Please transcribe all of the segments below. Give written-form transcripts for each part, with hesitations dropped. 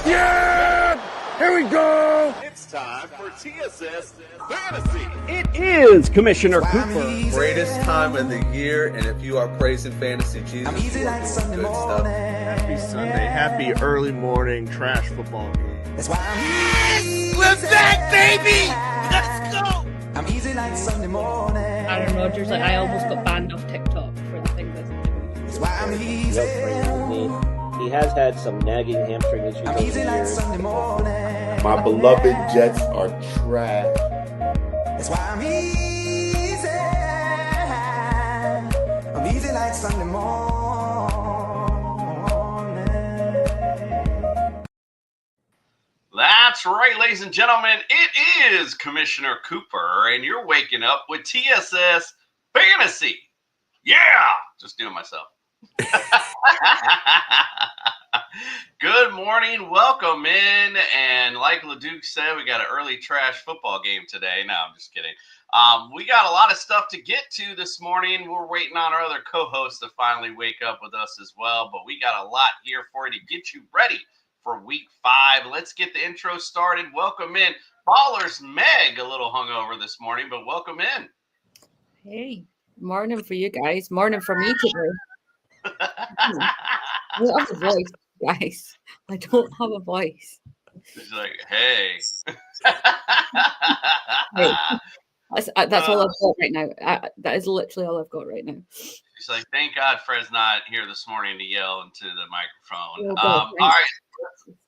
Yeah! Here we go! It's time for TSS Fantasy. It is Commissioner Cooper. Greatest time of the year, and if you are praising fantasy Jesus, you are doing good stuff. Happy Sunday, happy early morning trash football game. That's why I'm We're back, baby! Let's go! I'm easy like Sunday morning. Aaron Rodgers, I almost got banned off TikTok for the thing that's doing. That's why I'm easy. He has had some nagging hamstring issues I'm over easy the like years. Sunday morning. My beloved Jets are trash. That's why I'm easy. I'm easy like Sunday morning. That's right, ladies and gentlemen. It is Commissioner Cooper, and you're waking up with TSS Fantasy. Yeah! Just doing myself. Good morning. Welcome in. And like LeDuc said, we got an early trash football game today. No, I'm just kidding. We got a lot of stuff to get to this morning. We're waiting on our other co-hosts to finally wake up with us as well. But we got a lot here for you to get you ready for week 5. Let's get the intro started. Welcome in. Ballers Meg, a little hungover this morning, but welcome in. Hey, morning for you guys. Morning for me today. I don't have a voice, guys. I don't have a voice. She's like, hey. Hey. That's all I've got right now. That is literally all I've got right now. She's like, thank God Fred's not here this morning to yell into the microphone. Oh, God, all right,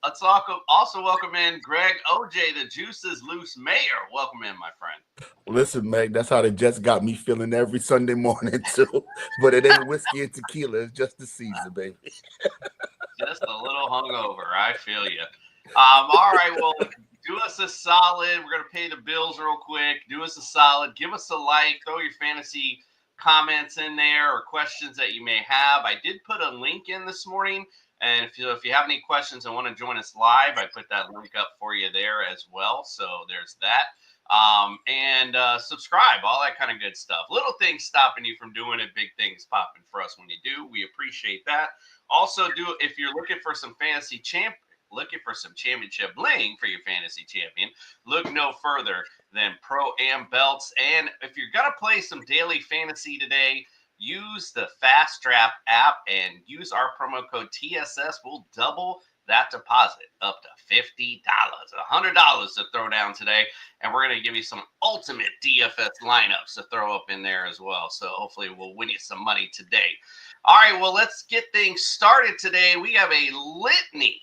let's also welcome in Greg OJ, the Juice is Loose Mayor. Welcome in, my friend. Listen, Meg, that's how the Jets got me feeling every Sunday morning, too. But it ain't whiskey and tequila. It's just the season, baby. Just a little hungover. I feel you. All right, well, do us a solid. We're going to pay the bills real quick. Do us a solid. Give us a like. Throw your fantasy comments in there or questions that you may have. I did put a link in this morning. And if you have any questions and want to join us live, I put that link up for you there as well. So there's that. And subscribe, all that kind of good stuff. Little things stopping you from doing it, big things popping for us when you do. We appreciate that. Also, if you're looking for some championship bling for your fantasy champion, look no further than Pro-Am Belts. And if you're going to play some daily fantasy today, use the Fast Strap app and use our promo code TSS. We'll double that deposit up to $50, $100 to throw down today. And we're going to give you some ultimate DFS lineups to throw up in there as well. So hopefully we'll win you some money today. All right, well, let's get things started today. We have a litany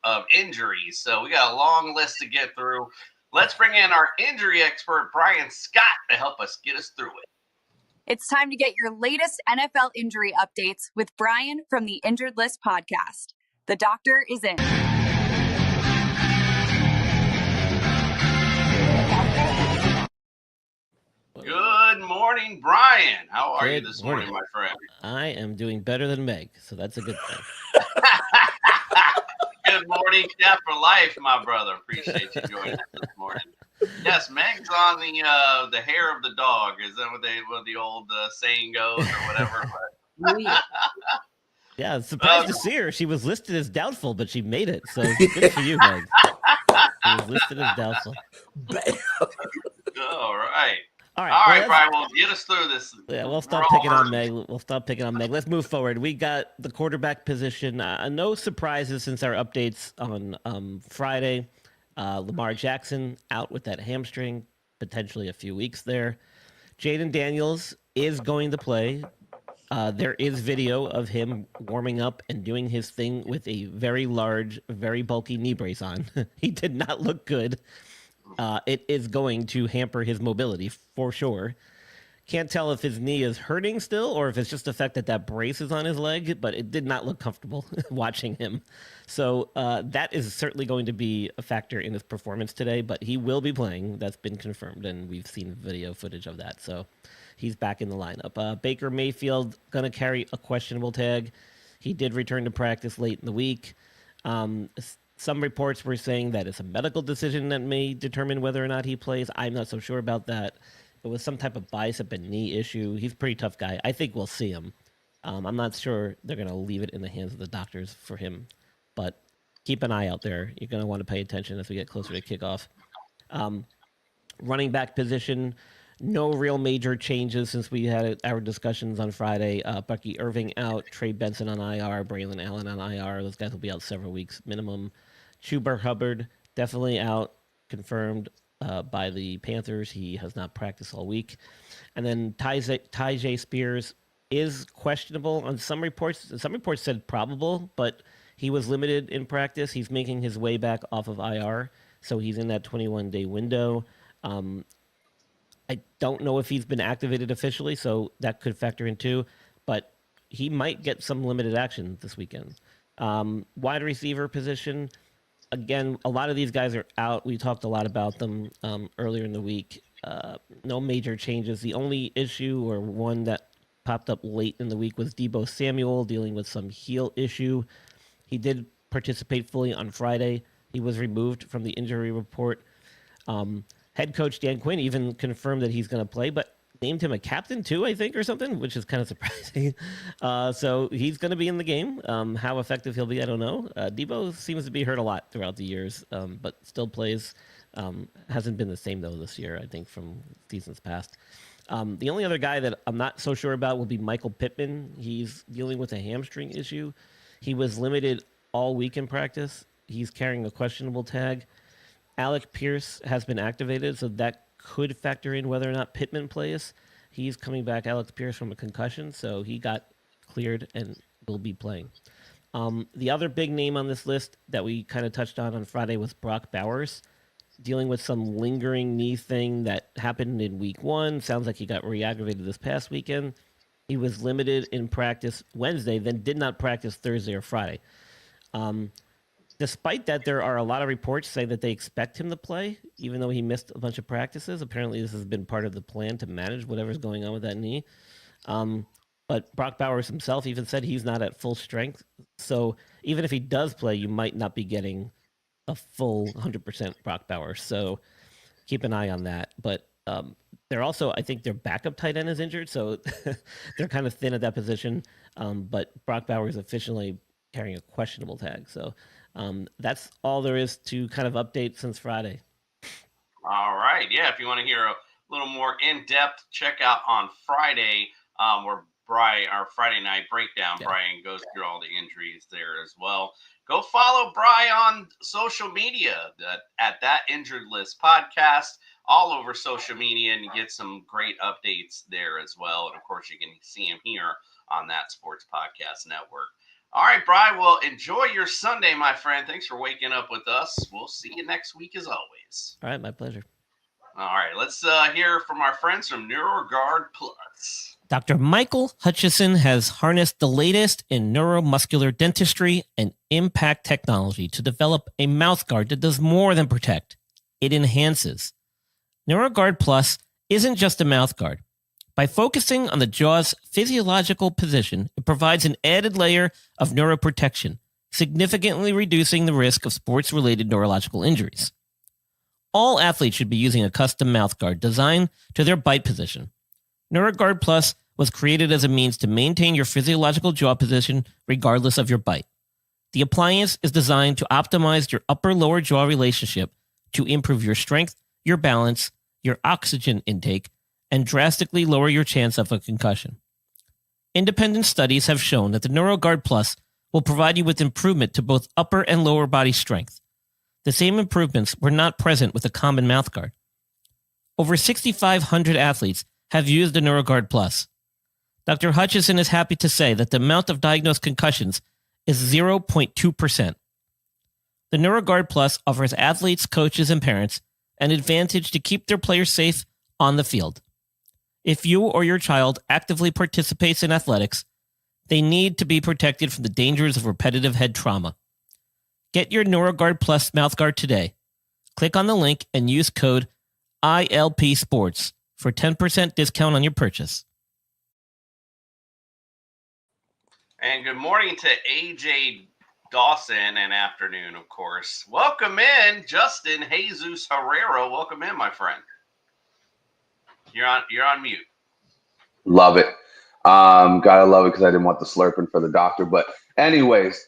of injuries. So we got a long list to get through. Let's bring in our injury expert, Brian Scott, to help us get us through it. It's time to get your latest NFL injury updates with Brian from the Injured List podcast. The doctor is in. Good morning, Brian. How are you this morning, my friend? I am doing better than Meg, so that's a good thing. Good morning, Chef for life, my brother. Appreciate you joining us this morning. Yes, Meg's on the hair of the dog. Is that what the old saying goes or whatever? Yeah, I was surprised to see her. She was listed as doubtful, but she made it. So good for you, Meg. She was listed as doubtful. All right. All right, Brian. Well, get us through this. Yeah, we'll stop picking on Meg. Let's move forward. We got the quarterback position. No surprises since our updates on Friday. Lamar Jackson out with that hamstring, potentially a few weeks there. Jaden Daniels is going to play. There is video of him warming up and doing his thing with a very large, very bulky knee brace on. He did not look good. It is going to hamper his mobility for sure. Can't tell if his knee is hurting still or if it's just the fact that brace is on his leg, but it did not look comfortable watching him. So that is certainly going to be a factor in his performance today, but he will be playing. That's been confirmed, and we've seen video footage of that. So he's back in the lineup. Baker Mayfield going to carry a questionable tag. He did return to practice late in the week. Some reports were saying that it's a medical decision that may determine whether or not he plays. I'm not so sure about that. It was some type of bicep and knee issue. He's a pretty tough guy. I think we'll see him. I'm not sure they're going to leave it in the hands of the doctors for him. But keep an eye out there. You're going to want to pay attention as we get closer to kickoff. Running back position, no real major changes since we had our discussions on Friday. Bucky Irving out, Trey Benson on IR, Braylon Allen on IR. Those guys will be out several weeks minimum. Chuba Hubbard definitely out, confirmed by the Panthers. He has not practiced all week. And then Tyjae Spears is questionable on some reports. Some reports said probable, but he was limited in practice. He's making his way back off of IR, so he's in that 21-day window. I don't know if he's been activated officially, so that could factor in too, but he might get some limited action this weekend. Wide receiver position, again, a lot of these guys are out. We talked a lot about them earlier in the week. No major changes. The only issue or one that popped up late in the week was Deebo Samuel dealing with some heel issue. He did participate fully on Friday. He was removed from the injury report. Head coach Dan Quinn even confirmed that he's going to play, but named him a captain too, I think, or something, which is kind of surprising. So he's going to be in the game. How effective he'll be, I don't know. Deebo seems to be hurt a lot throughout the years, but still plays. Hasn't been the same, though, this year, I think, from seasons past. The only other guy that I'm not so sure about will be Michael Pittman. He's dealing with a hamstring issue. He was limited all week in practice. He's carrying a questionable tag. Alec Pierce has been activated, so that could factor in whether or not Pittman plays. He's coming back, Alex Pierce, from a concussion, so he got cleared and will be playing. The other big name on this list that we kind of touched on Friday was Brock Bowers, dealing with some lingering knee thing that happened in week 1. Sounds like he got re-aggravated this past weekend. He was limited in practice Wednesday, then did not practice Thursday or Friday. Despite that, there are a lot of reports saying that they expect him to play, even though he missed a bunch of practices. Apparently, this has been part of the plan to manage whatever's going on with that knee. But Brock Bowers himself even said he's not at full strength. So even if he does play, you might not be getting a full 100% Brock Bowers. So keep an eye on that. But they're also, I think their backup tight end is injured, so they're kind of thin at that position. But Brock Bowers is officially carrying a questionable tag. So that's all there is to kind of update since Friday. All right. Yeah, if you want to hear a little more in-depth, check out on Friday where our Friday night breakdown, Brian goes through all the injuries there as well. Go follow Brian on social media at That Injured List Podcast, all over social media, and you get some great updates there as well. And, of course, you can see him here on That Sports Podcast Network. All right, Brian, well, enjoy your Sunday, my friend. Thanks for waking up with us. We'll see you next week as always. All right, my pleasure. All right, let's hear from our friends from NeuroGuard Plus. Dr. Michael Hutchison has harnessed the latest in neuromuscular dentistry and impact technology to develop a mouthguard that does more than protect. It enhances. NeuroGuard Plus isn't just a mouthguard. By focusing on the jaw's physiological position, it provides an added layer of neuroprotection, significantly reducing the risk of sports-related neurological injuries. All athletes should be using a custom mouthguard designed to their bite position. NeuroGuard Plus was created as a means to maintain your physiological jaw position regardless of your bite. The appliance is designed to optimize your upper-lower jaw relationship to improve your strength, your balance, your oxygen intake, and drastically lower your chance of a concussion. Independent studies have shown that the NeuroGuard Plus will provide you with improvement to both upper and lower body strength. The same improvements were not present with a common mouthguard. Over 6,500 athletes have used the NeuroGuard Plus. Dr. Hutchison is happy to say that the amount of diagnosed concussions is 0.2%. The NeuroGuard Plus offers athletes, coaches, and parents an advantage to keep their players safe on the field. If you or your child actively participates in athletics, they need to be protected from the dangers of repetitive head trauma. Get your NeuroGuard Plus mouthguard today. Click on the link and use code ILPSports for 10% discount on your purchase. And good morning to AJ Dawson and afternoon, of course. Welcome in, Justin Jesus Herrera. Welcome in, my friend. You're on mute. Love it. Gotta love it because I didn't want the slurping for the doctor. But anyways,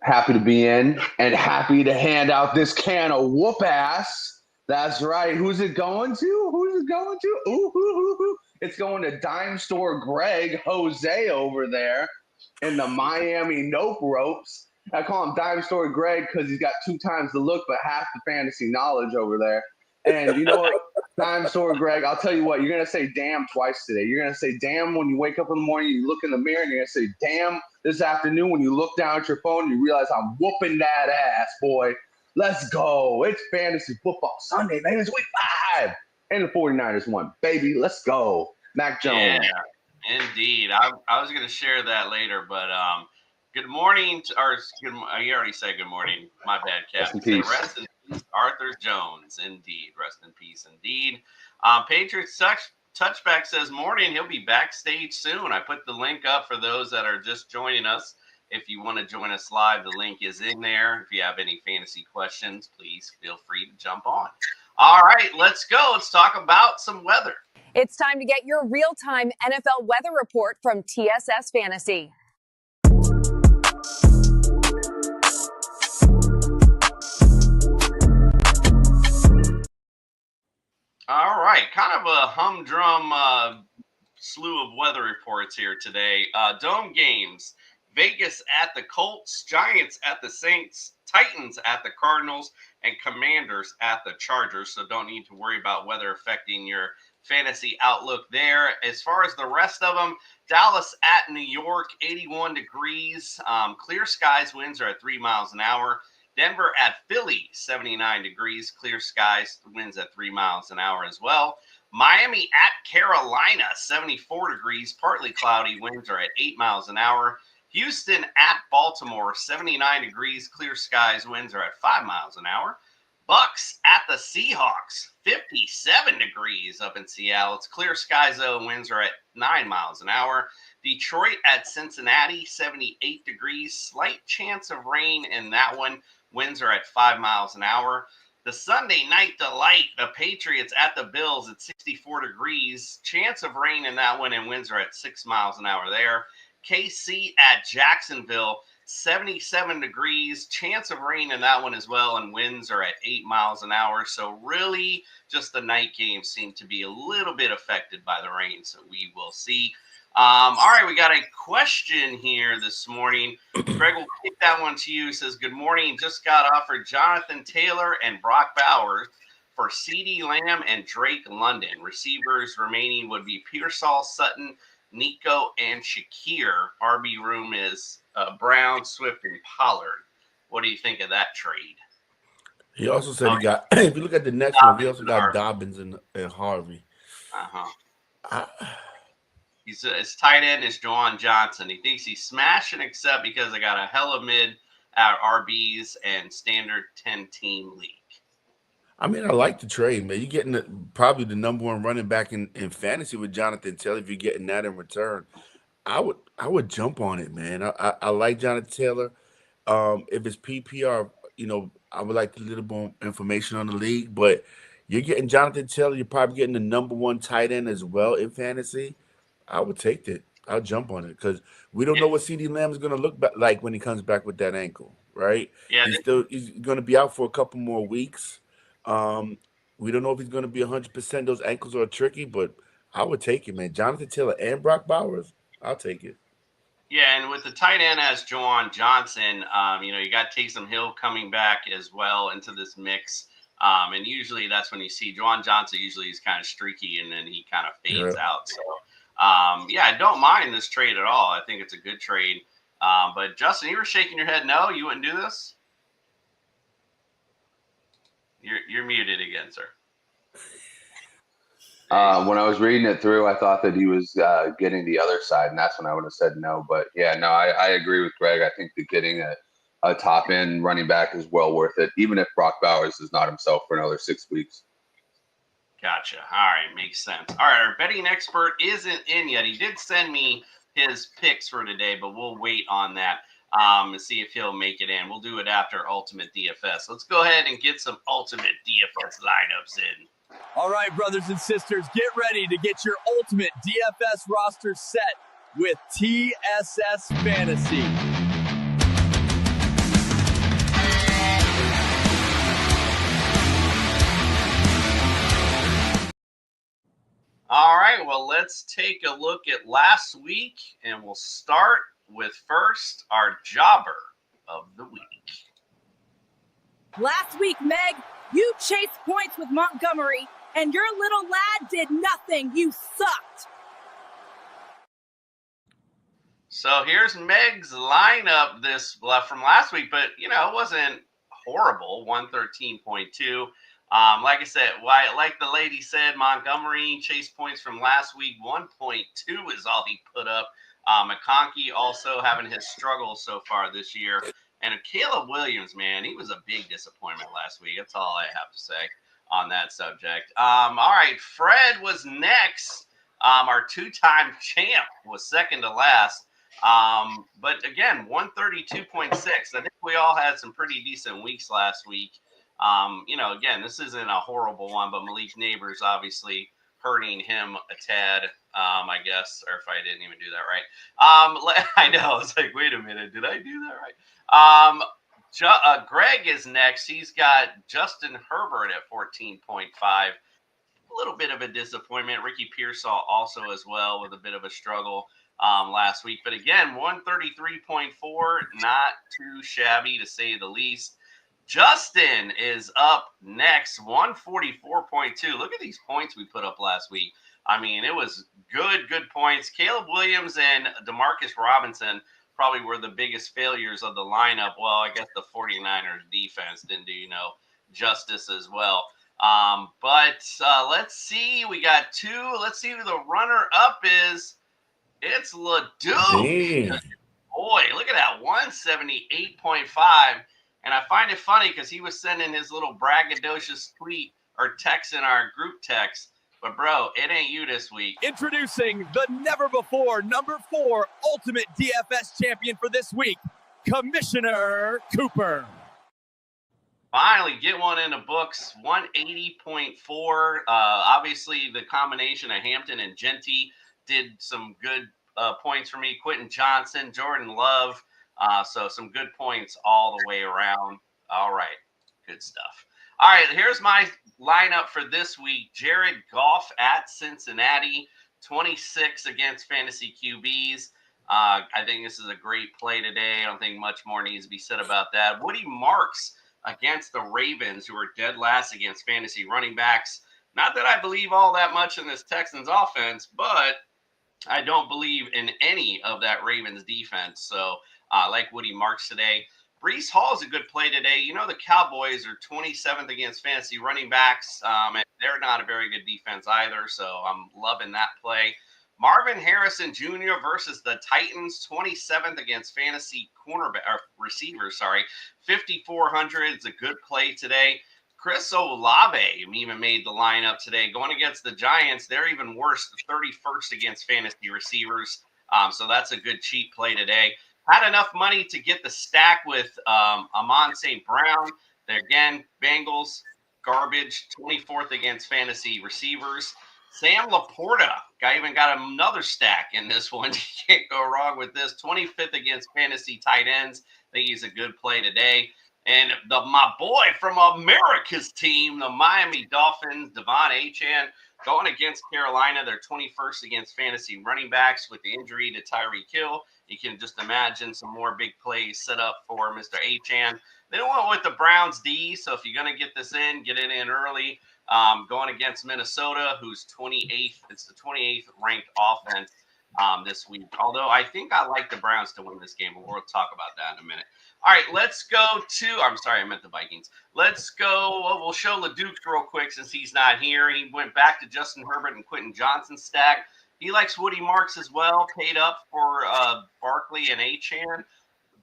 Happy to be in and happy to hand out this can of whoop ass. That's right. Who's it going to? Who's it going to? Ooh. It's going to Dime Store Greg Jose over there in the Miami Nope Ropes. I call him Dime Store Greg because he's got 2 times the look but half the fantasy knowledge over there. And you know what, Dime Store Greg, I'll tell you what, you're going to say damn twice today. You're going to say damn when you wake up in the morning, you look in the mirror, and you're going to say damn this afternoon when you look down at your phone and you realize I'm whooping that ass, boy. Let's go. It's Fantasy Football Sunday, man. It's week 5. And the 49ers won, baby. Let's go. Mac Jones. Yeah, indeed. I was going to share that later, but good morning. You already said good morning. My bad, Captain. Rest in peace, Arthur Jones. Indeed. Rest in peace, indeed. Patriots Touchback says, morning. He'll be backstage soon. I put the link up for those that are just joining us. If you want to join us live, the link is in there. If you have any fantasy questions, please feel free to jump on. All right, let's go. Let's talk about some weather. It's time to get your real-time NFL weather report from TSS Fantasy. All right, kind of a humdrum slew of weather reports here today. Dome games. Vegas at the Colts, Giants at the Saints, Titans at the Cardinals, and Commanders at the Chargers. So don't need to worry about weather affecting your fantasy outlook there. As far as the rest of them, Dallas at New York, 81 degrees. Clear skies, winds are at 3 miles an hour. Denver at Philly, 79 degrees. Clear skies, winds at 3 miles an hour as well. Miami at Carolina, 74 degrees. Partly cloudy, winds are at 8 miles an hour. Houston at Baltimore, 79 degrees, clear skies, winds are at 5 miles an hour. Bucks at the Seahawks, 57 degrees up in Seattle. It's clear skies, though, winds are at 9 miles an hour. Detroit at Cincinnati, 78 degrees, slight chance of rain in that one. Winds are at 5 miles an hour. The Sunday night delight, the Patriots at the Bills at 64 degrees, chance of rain in that one, and winds are at 6 miles an hour there. KC at Jacksonville, 77 degrees, chance of rain in that one as well, and winds are at 8 miles an hour. So really just the night games seem to be a little bit affected by the rain, so we will see. All right, we got a question here this morning. Greg, will kick that one to you. It says, good morning. Just got offered Jonathan Taylor and Brock Bowers for CeeDee Lamb and Drake London. Receivers remaining would be Pearsall, Sutton, Nico, and Shakir. RB room is Brown, Swift, and Pollard. What do you think of that trade? He also said he got, if you look at the next one, he also got Dobbins and Harvey. His tight end is Juwan Johnson. He thinks he's smash and accept because I got a hella mid at RBs and standard 10-team league. I mean, I like the trade, man. You're getting probably the number 1 running back in fantasy with Jonathan Taylor. If you're getting that in return, I would jump on it, man. I like Jonathan Taylor. If it's PPR, I would like a little more information on the league. But you're getting Jonathan Taylor. You're probably getting the number 1 tight end as well in fantasy. I would take that. I'll jump on it because we don't know what CeeDee Lamb is going to look like when he comes back with that ankle, right? Yeah, he's going to be out for a couple more weeks. We don't know if he's going to be 100%. Those ankles are tricky, but I would take it, man. Jonathan Taylor and Brock Bowers, I'll take it. Yeah, and with the tight end as Juwan Johnson, you got Taysom Hill coming back as well into this mix. And usually that's when you see Juwan Johnson. Usually he's kind of streaky, and then he kind of fades out. So, I don't mind this trade at all. I think it's a good trade. But Justin, you were shaking your head. No, you wouldn't do this. You're muted again, sir. When I was reading it through, I thought that he was getting the other side, and that's when I would have said no. But I agree with Greg. I think that getting a top end running back is well worth it, even if Brock Bowers is not himself for another 6 weeks. Gotcha. All right, makes sense. All right, our betting expert isn't in yet. He did send me his picks for today, but we'll wait on that. And see if he'll make it in. We'll do it after Ultimate DFS. Let's go ahead and get some Ultimate DFS lineups in. All right, brothers and sisters, get ready to get your Ultimate DFS roster set with TSS Fantasy. well, let's take a look at last week, and we'll start with first our jobber of the week. Last week, Meg, you chased points with Montgomery, and your little lad did nothing. You sucked. So here's Meg's lineup from last week, but it wasn't horrible. 113.2. Like I said, like the lady said, Montgomery chased points from last week. 1.2 is all he put up. McConkey also having his struggles so far this year. And Caleb Williams, man, he was a big disappointment last week. That's all I have to say on that subject. All right, Fred was next. Our two-time champ was second to last. But again, 132.6. I think we all had some pretty decent weeks last week. Again, this isn't a horrible one, but Malik Neighbors obviously hurting him a tad, I guess, or if I didn't even do that right. I know, I was like, wait a minute, did I do that right? Greg is next. He's got Justin Herbert at 14.5. A little bit of a disappointment. Ricky Pearsall also as well with a bit of a struggle last week. But again, 133.4, not too shabby to say the least. Justin is up next, 144.2. Look at these points we put up last week. I mean, it was good points. Caleb Williams and Demarcus Robinson probably were the biggest failures of the lineup. Well, I guess the 49ers defense didn't do, justice as well. But let's see. We got two. Let's see who the runner-up is. It's LeDuc. Boy, look at that, 178.5. And I find it funny because he was sending his little braggadocious tweet or text in our group text. But, bro, it ain't you this week. Introducing the never-before number 4 Ultimate DFS champion for this week, Commissioner Cooper. Finally, get one in the books, 180.4. Obviously, the combination of Hampton and Genty did some good points for me. Quentin Johnson, Jordan Love. So some good points all the way around. All right, good stuff. All right, here's my lineup for this week. Jared Goff at Cincinnati, 26 against fantasy QBs. I think this is a great play today. I don't think much more needs to be said about that. Woody Marks against the Ravens, who are dead last against fantasy running backs. Not that I believe all that much in this Texans offense, but I don't believe in any of that Ravens defense. So I like Woody Marks today. Breece Hall is a good play today. The Cowboys are 27th against fantasy running backs. And they're not a very good defense either, so I'm loving that play. Marvin Harrison Jr. versus the Titans, 27th against fantasy receivers. 5,400 is a good play today. Chris Olave even made the lineup today. Going against the Giants, they're even worse, 31st against fantasy receivers. So that's a good cheap play today. Had enough money to get the stack with Amon St. Brown. Again, Bengals, garbage, 24th against fantasy receivers. Sam Laporta, guy even got another stack in this one. You can't go wrong with this. 25th against fantasy tight ends. I think he's a good play today. And my boy from America's team, the Miami Dolphins, Devon Achane, going against Carolina. They're 21st against fantasy running backs with the injury to Tyreek Hill. You can just imagine some more big plays set up for Mr. Achane. They don't want with the Browns D, so if you're going to get this in, get it in early. Going against Minnesota, who's 28th. It's the 28th ranked offense this week. Although I think I like the Browns to win this game, but we'll talk about that in a minute. All right, let's go to – I'm sorry, I meant the Vikings. Let's go – well, we'll show LeDuc real quick since he's not here. He went back to Justin Herbert and Quentin Johnson stack. He likes Woody Marks as well, paid up for Barkley and Achane.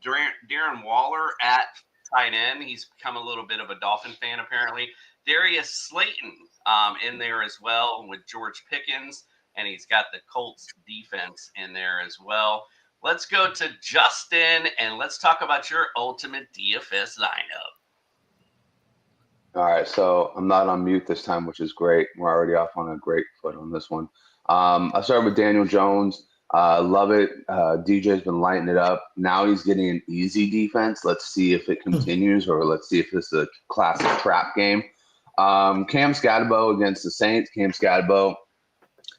Darren Waller at tight end. He's become a little bit of a Dolphin fan apparently. Darius Slayton in there as well with George Pickens, and he's got the Colts defense in there as well. Let's go to Justin, and let's talk about your ultimate DFS lineup. All right, so I'm not on mute this time, which is great. We're already off on a great foot on this one. I'll start with Daniel Jones. Love it. DJ's been lighting it up. Now he's getting an easy defense. Let's see if it continues, or let's see if this is a classic trap game. Cam Scatterbo against the Saints. Cam Scatterbo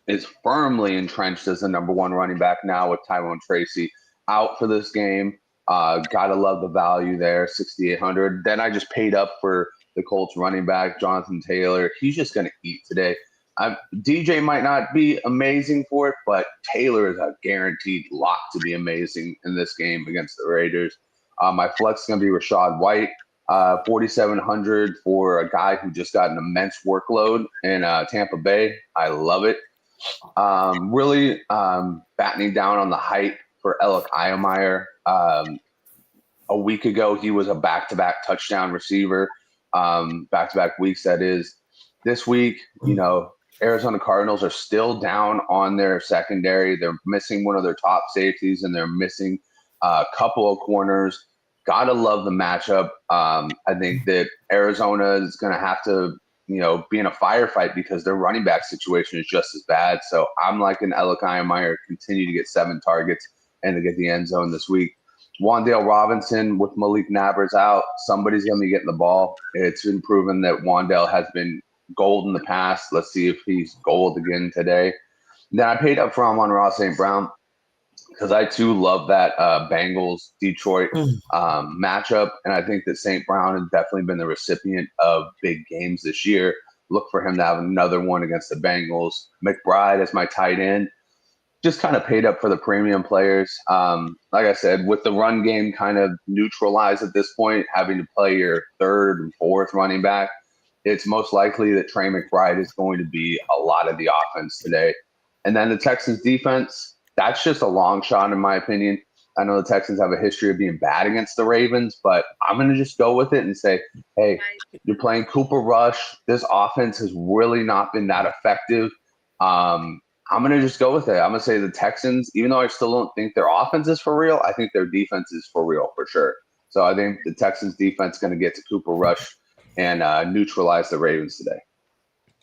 is firmly entrenched as the number one running back now with Tyrone Tracy out for this game. Gotta love the value there, 6,800. Then I just paid up for the Colts running back, Jonathan Taylor. He's just going to eat today. DJ might not be amazing for it, but Taylor is a guaranteed lock to be amazing in this game against the Raiders. My flex is going to be Rachaad White, 4,700 for a guy who just got an immense workload in Tampa Bay. I love it. Really battening down on the hype for Alec Eyemeyer. A week ago, he was a back-to-back touchdown receiver, back-to-back weeks, that is. This week, Arizona Cardinals are still down on their secondary. They're missing one of their top safeties, and they're missing a couple of corners. Gotta love the matchup. I think that Arizona is going to have to, be in a firefight because their running back situation is just as bad. So I'm liking Alec Eyemeyer continue to get 7 targets and to get the end zone this week. Wan'Dale Robinson with Malik Nabers out. Somebody's going to be getting the ball. It's been proven that Wan'Dale has been gold in the past. Let's see if he's gold again today. Then I paid up for Amon-Ra St. Brown because I too love that Bengals-Detroit matchup. And I think that St. Brown has definitely been the recipient of big games this year. Look for him to have another one against the Bengals. McBride as my tight end. Just kind of paid up for the premium players. Like I said, with the run game kind of neutralized at this point, having to play your third and fourth running back, it's most likely that Trey McBride is going to be a lot of the offense today. And then the Texans defense, that's just a long shot in my opinion. I know the Texans have a history of being bad against the Ravens, but I'm going to just go with it and say, hey, you're playing Cooper Rush. This offense has really not been that effective. I'm going to just go with it. I'm going to say the Texans, even though I still don't think their offense is for real, I think their defense is for real for sure. So I think the Texans defense is going to get to Cooper Rush and neutralize the Ravens today.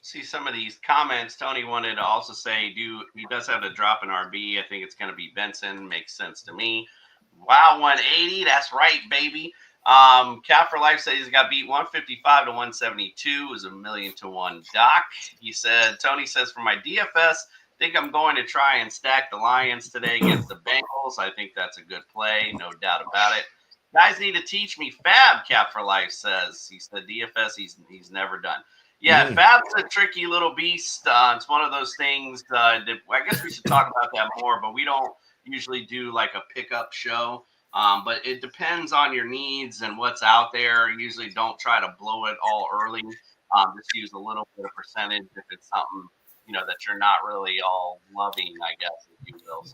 See some of these comments. Tony wanted to also say, he does have to drop an RB. I think it's going to be Benson. Makes sense to me. Wow, 180. That's right, baby. Cap for Life says he's got beat 155 to 172. It was $1,000,000 to 1 doc. He said, Tony says, for my DFS, think I'm going to try and stack the Lions today against the Bengals. I think that's a good play, no doubt about it. Guys need to teach me Fab, Cap for Life says. He said DFS he's never done. Yeah, Fab's a tricky little beast. It's one of those things that I guess we should talk about that more, but we don't usually do like a pickup show. But it depends on your needs and what's out there. Usually don't try to blow it all early. Just use a little bit of percentage if it's something that you're not really all loving, I guess, if you will. So,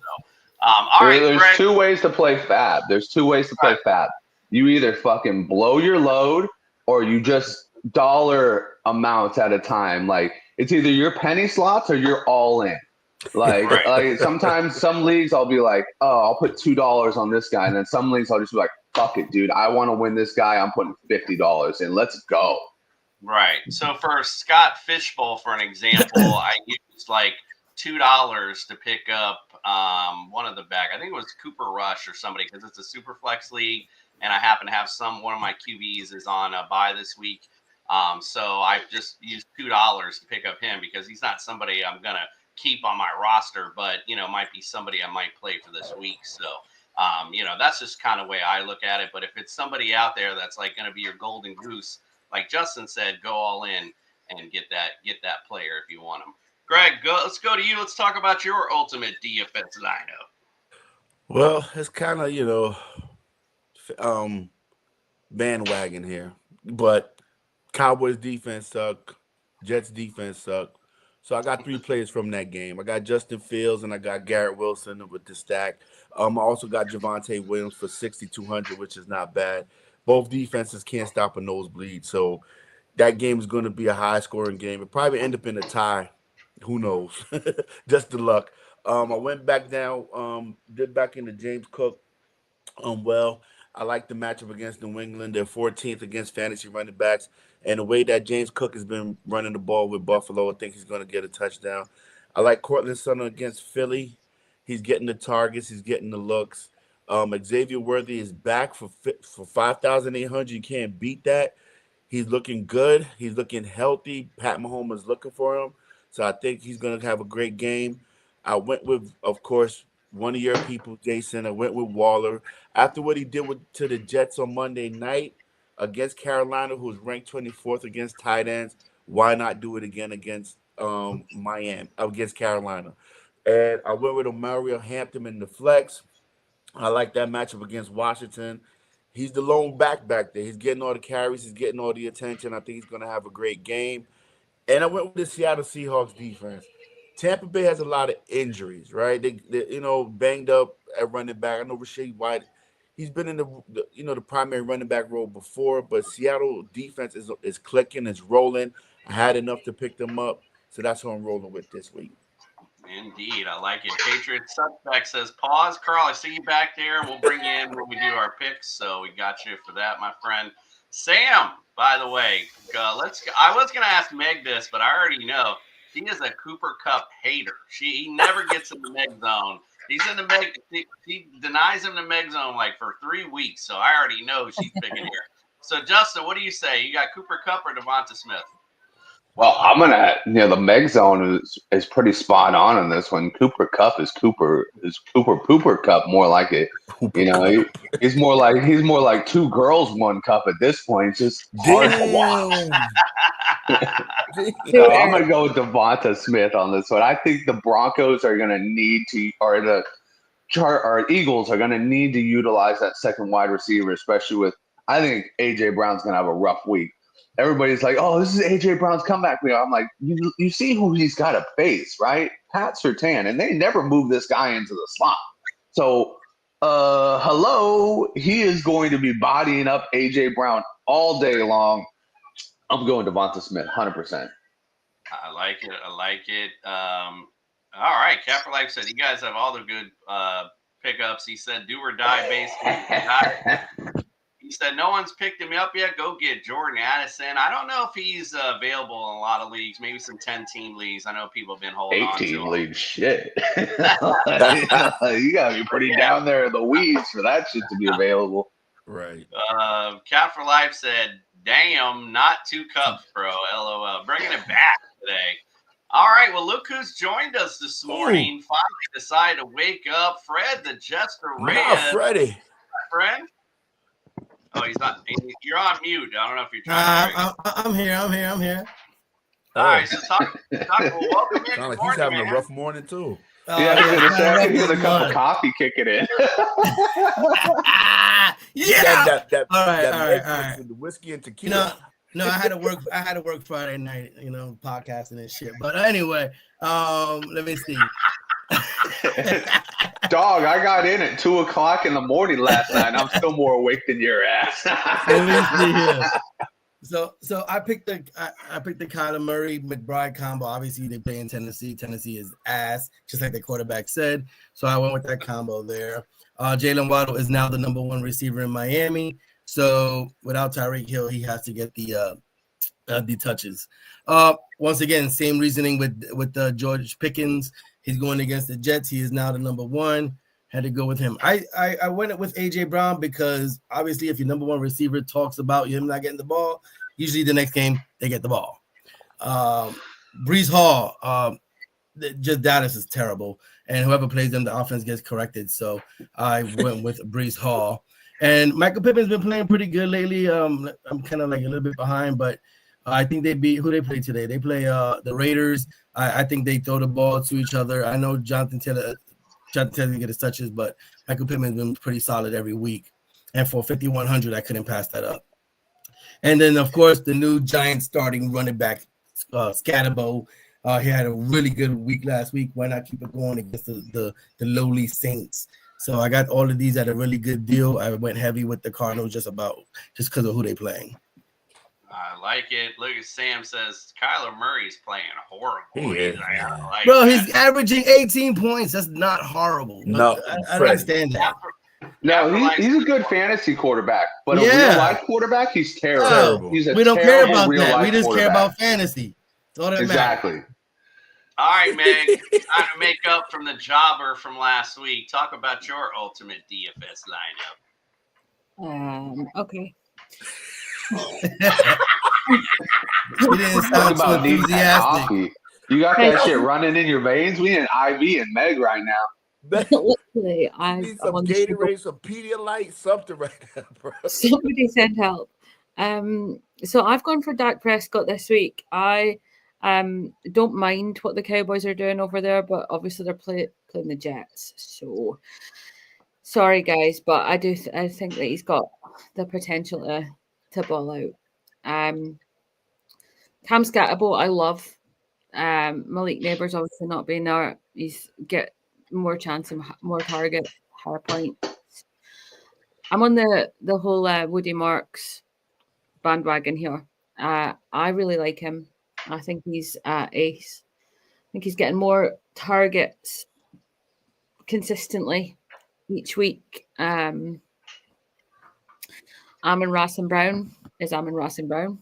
all right, there's Greg. 2 ways to play Fab. There's 2 ways to play Fab. You either fucking blow your load or you just dollar amounts at a time. Like it's either your penny slots or you're all in. Like, like sometimes some leagues I'll be like, oh, I'll put $2 on this guy, and then some leagues I'll just be like, fuck it, dude. I want to win this guy. I'm putting $50 in. Let's go. Right. So for Scott Fishbowl, for an example, I used like $2 to pick up one of the back. I think it was Cooper Rush or somebody because it's a super flex league, and I happen to have one of my QBs is on a bye this week. So I just used $2 to pick up him because he's not somebody I'm gonna keep on my roster, but might be somebody I might play for this week. So that's just kind of the way I look at it. But if it's somebody out there that's like gonna be your golden goose, like Justin said, go all in and get that player if you want him. Greg, let's go to you. Let's talk about your ultimate DFS lineup. Well, it's kind of, bandwagon here. But Cowboys defense suck. Jets defense suck. So I got 3 players from that game. I got Justin Fields and I got Garrett Wilson with the stack. I also got Javonte Williams for 6,200, which is not bad. Both defenses can't stop a nosebleed. So that game is going to be a high-scoring game. It probably end up in a tie. Who knows? Just the luck. I went back down, did back into James Cook. Well, I like the matchup against New England. They're 14th against fantasy running backs. And the way that James Cook has been running the ball with Buffalo, I think he's going to get a touchdown. I like Cortland Sutton against Philly. He's getting the targets. He's getting the looks. Xavier Worthy is back for 5,800. You can't beat that. He's looking good. He's looking healthy. Pat Mahomes is looking for him. So I think he's going to have a great game. I went with, of course, one of your people, Jason. I went with Waller. After what he did to the Jets on Monday night against Carolina, who was ranked 24th against tight ends, why not do it again against Miami, against Carolina? And I went with Mario Hampton in the flex. I like that matchup against Washington. He's the lone back there. He's getting all the carries. He's getting all the attention. I think he's going to have a great game. And I went with the Seattle Seahawks defense. Tampa Bay has a lot of injuries, right? They banged up at running back. I know Rachaad White, he's been in the primary running back role before, but Seattle defense is clicking, is rolling. I had enough to pick them up, so that's who I'm rolling with this week. Indeed, I like it. Patriots Suspect says, pause. Carl, I see you back there. We'll bring you in when we do our picks, so we got you for that, my friend. Sam, by the way, I was going to ask Meg this, but I already know. He is a Cooper Kupp hater. He never gets in the Meg zone. He's in the Meg. He denies him the Meg zone like for 3 weeks, so I already know she's picking here. So, Justin, what do you say? You got Cooper Kupp or Devonta Smith? Well, I'm gonna, the Meg zone is pretty spot on in this one. Cooper Kupp is Cooper Pooper Kupp, more like it. He's more like two girls, one cup at this point. It's just hard to watch. So I'm gonna go with Devonta Smith on this one. I think the Broncos are gonna need to, or the Eagles are gonna need to utilize that second wide receiver, especially with. I think AJ Brown's gonna have a rough week. Everybody's like, "Oh, this is AJ Brown's comeback week." I'm like, you see who he's got to face, right? Pat Surtain, and they never move this guy into the slot. So, hello, he is going to be bodying up AJ Brown all day long. I'm going Devonta Smith, 100%. I like it. All right, Cap for Life said, you guys have all the good pickups. He said, do or die, basically. He said, no one's picked him up yet. Go get Jordan Addison. I don't know if he's available in a lot of leagues, maybe some 10-team leagues. I know people have been holding on to him. 18 leagues, shit. You got to be pretty down there in the weeds for that shit to be available. Right. Cap for Life said, damn, not 2 cups, bro. LOL. Bringing it back today. All right, well, look who's joined us this morning. Finally decided to wake up. Fred, the Jester Red. Now, Freddie. My friend. Oh, he's not. You're on mute. I don't know if you're trying to. I'm here. All right, so talk well, welcome in. Sound like he's having a rough morning too. I can hear the cup of coffee kicking in. Yeah. All right. The whiskey and tequila. No, I had to work Friday night, podcasting and shit. But anyway, let me see. Dog, I got in at 2:00 in the morning last night. And I'm still more awake than your ass. Let me see here. So I picked the Kyler Murray McBride combo. Obviously, they play in Tennessee. Tennessee is ass, just like the quarterback said. So I went with that combo there. Jalen Waddle is now the number 1 receiver in Miami. So without Tyreek Hill, he has to get the touches. Once again, same reasoning with George Pickens. He's going against the Jets. He is now the number 1. Had to go with him. I went with AJ Brown because obviously if your number 1 receiver talks about him not getting the ball, usually the next game they get the ball. Breece Hall, just Dallas is terrible, and whoever plays them, the offense gets corrected. So I went with Breece Hall. And Michael Pittman's been playing pretty good lately. I'm kind of like a little bit behind, but I think they beat who they play today. They play the Raiders. I think they throw the ball to each other. I know Jonathan Taylor didn't get his touches, but Michael Pittman's been pretty solid every week. And for 5,100, I couldn't pass that up. And then, of course, the new Giants starting running back, Scatterbo. He had a really good week last week. Why not keep it going against the lowly Saints? So I got all of these at a really good deal. I went heavy with the Cardinals just because of who they playing. I like it. Look at Sam says Kyler Murray's playing horrible. Bro, he's averaging 18 points. That's not horrible. No, I don't understand that. No, he's a good fantasy quarterback, but a real life quarterback, he's terrible. We don't care about that. We just care about fantasy. That's all that exactly. All right, Meg. Time to make up from the jobber from last week. Talk about your ultimate DFS lineup. Okay. He didn't sound so enthusiastic. You got that shit running in your veins. We need an IV and Meg right now. Literally, Need some Gatorade, some Pedialyte, something right now, bro. Somebody send help. So I've gone for Dak Prescott this week. I don't mind what the Cowboys are doing over there, but obviously they're playing the Jets. So sorry, guys, but I think that he's got the potential to ball out. Cam Scatterbo, I love. Malik Neighbors obviously not being there. He's get more chance and more target, higher points. I'm on the whole Woody Marks bandwagon here. I really like him. I think he's ace. I think he's getting more targets consistently each week. Amon-Ra St. Brown is Amon-Ra St. Brown.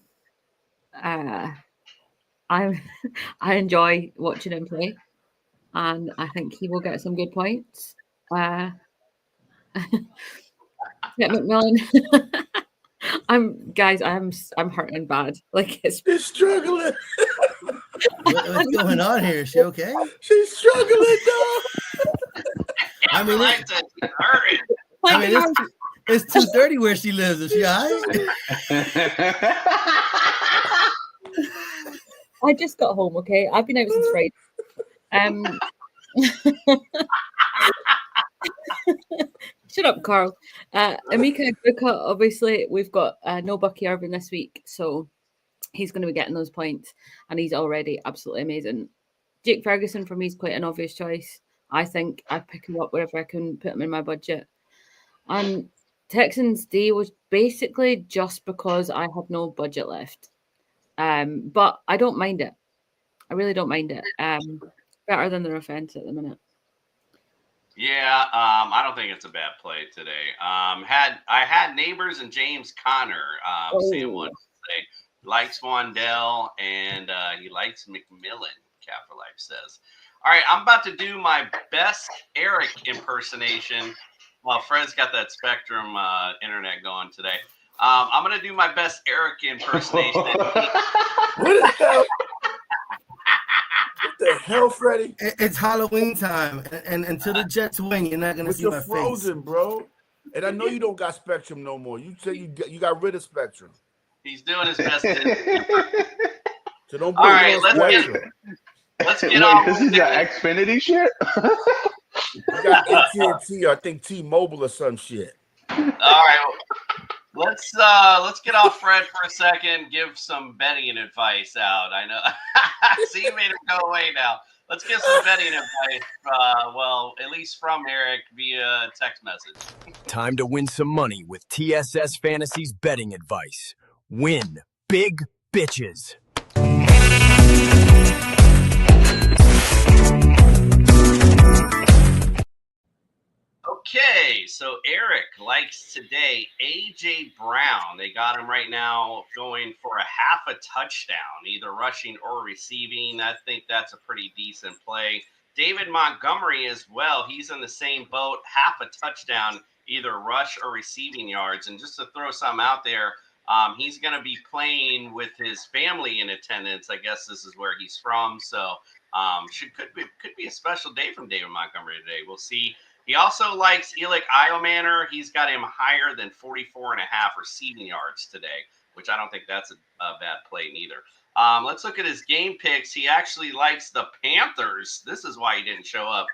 I enjoy watching him play, and I think he will get some good points. Yeah, McMillan. I'm hurting bad. Like She's struggling. What's going on here? Is she okay? She's struggling, dog. I mean, it's 2:30 where she lives. Is she all right? I just got home, okay? I've been out since Friday. Shut up, Carl. Emeka Egbuka, obviously, we've got no Bucky Irvin this week, so he's going to be getting those points, and he's already absolutely amazing. Jake Ferguson, for me, is quite an obvious choice. I think I'd pick him up wherever I can put him in my budget. And Texans D was basically just because I had no budget left. But I don't mind it. I really don't mind it. Better than their offense at the minute. Yeah, I don't think it's a bad play today. I had Neighbors and James Conner saying what today. Likes Wandell and he likes McMillan, Capper Life says. All right, I'm about to do my best Eric impersonation. Well, Fred's got that Spectrum internet going today. I'm going to do my best Eric impersonation. What the hell? What the hell, Freddie? It's Halloween time, and until the Jets win, you're not gonna see my frozen, face, bro. And I know you don't got Spectrum no more. You say you got rid of Spectrum. He's doing his best. So don't. All right, let's get on. This is your Xfinity shit. You got AT&T, I think T-Mobile or some shit. All right, let's get off Fred for a second. Give some betting advice out. I know. See, you made it go away now. Let's get some betting advice. Well, at least from Eric via text message. Time to win some money with TSS Fantasy's betting advice. Win big bitches. Okay, so Eric likes today A.J. Brown. They got him right now going for a half a touchdown, either rushing or receiving. I think that's a pretty decent play. David Montgomery as well. He's in the same boat, half a touchdown, either rush or receiving yards. And just to throw something out there, he's going to be playing with his family in attendance. I guess this is where he's from. So could be a special day from David Montgomery today. We'll see. He also likes Elic Iomanner. He's got him higher than 44.5 receiving yards today, which I don't think that's a bad play neither. Let's look at his game picks. He actually likes the Panthers. This is why he didn't show up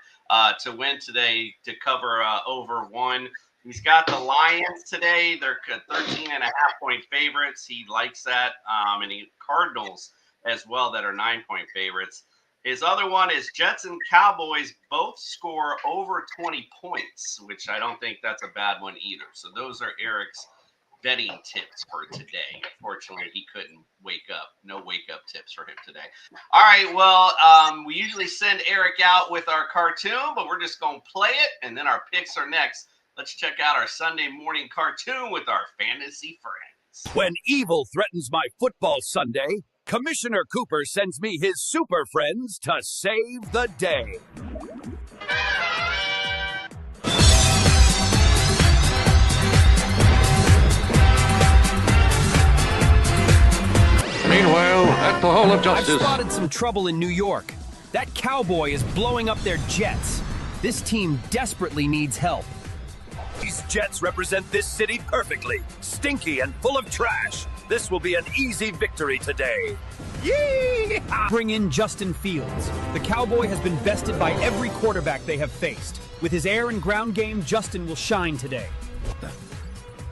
to win today, to cover over 1. He's got the Lions today. They're 13.5-point favorites. He likes that. And Cardinals as well that are 9-point favorites. His other one is Jets and Cowboys both score over 20 points, which I don't think that's a bad one either. So those are Eric's betting tips for today. Unfortunately, he couldn't wake up. No wake-up tips for him today. All right, well, we usually send Eric out with our cartoon, but we're just going to play it, and then our picks are next. Let's check out our Sunday morning cartoon with our fantasy friends. When evil threatens my football Sunday, Commissioner Cooper sends me his super friends to save the day. Meanwhile, at the whole of I've justice. spotted some trouble in New York. That cowboy is blowing up their jets. This team desperately needs help. These Jets represent this city perfectly. Stinky and full of trash. This will be an easy victory today. Yee! Bring in Justin Fields. The cowboy has been bested by every quarterback they have faced. With his air and ground game, Justin will shine today.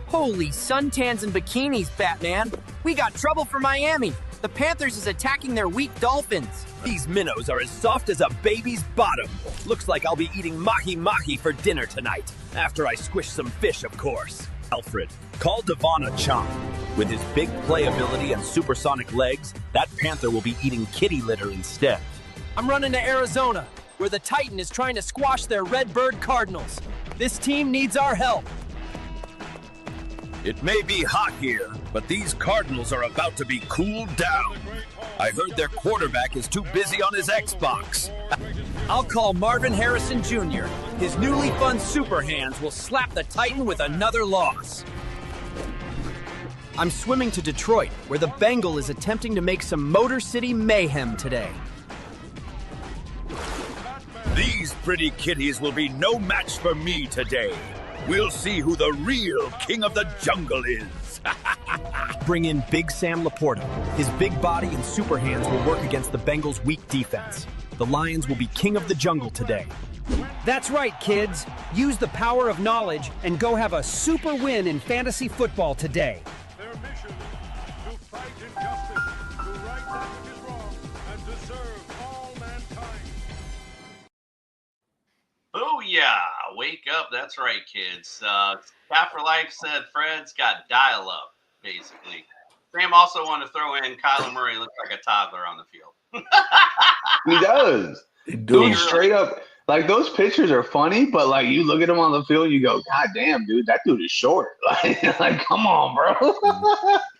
Holy suntans and bikinis, Batman. We got trouble for Miami. The Panthers is attacking their weak Dolphins. These minnows are as soft as a baby's bottom. Looks like I'll be eating mahi-mahi for dinner tonight. After I squish some fish, of course. Alfred, call Devon a chomp. With his big playability and supersonic legs, that Panther will be eating kitty litter instead. I'm running to Arizona, where the Titan is trying to squash their Redbird Cardinals. This team needs our help. It may be hot here, but these Cardinals are about to be cooled down. I heard their quarterback is too busy on his Xbox. I'll call Marvin Harrison Jr. His newly fun super hands will slap the Titan with another loss. I'm swimming to Detroit, where the Bengal is attempting to make some Motor City mayhem today. These pretty kitties will be no match for me today. We'll see who the real king of the jungle is. Bring in Big Sam Laporta. His big body and super hands will work against the Bengals' weak defense. The Lions will be king of the jungle today. That's right, kids. Use the power of knowledge and go have a super win in fantasy football today. Their mission to fight injustice, to right that which is wrong, and to serve all mankind. Oh yeah, wake up. That's right, kids. Scott for Life said Fred's got dial-up, basically. Sam also wanted to throw in Kyler Murray looks like a toddler on the field. He does. Dude, straight up, like those pictures are funny, but like you look at him on the field, you go, God damn, dude, that dude is short. Like come on, bro.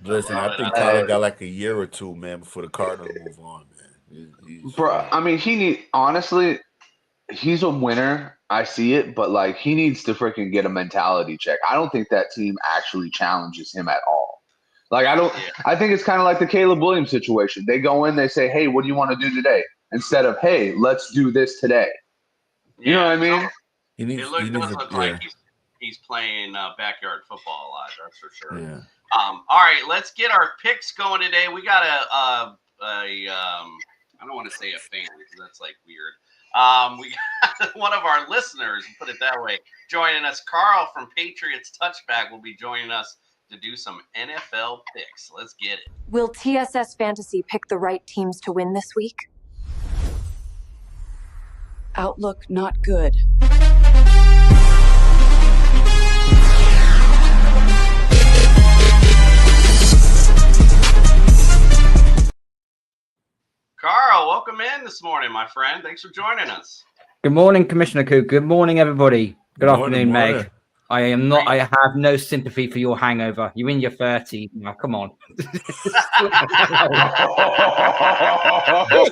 Listen, I think Tyler got like a year or two, man, before the Cardinals move on, man. Bro, I mean, honestly, he's a winner. I see it, but like he needs to freaking get a mentality check. I don't think that team actually challenges him at all. Like I think it's kind of like the Caleb Williams situation. They go in, they say, hey, what do you want to do today? Instead of, hey, let's do this today. You know what I mean? It looks like he's playing backyard football a lot, that's for sure. Yeah. All right, let's get our picks going today. We got I don't want to say a fan because that's like weird. We got one of our listeners, put it that way, joining us. Carl from Patriots Touchback will be joining us to do some NFL picks. Let's get it. Will TSS Fantasy pick the right teams to win this week? Outlook not good. Carl, welcome in this morning, my friend. Thanks for joining us. Good morning, Commissioner Cook. Good morning, everybody. Good afternoon, Meg. I am not. I have no sympathy for your hangover. You're in your 30s now. Come on.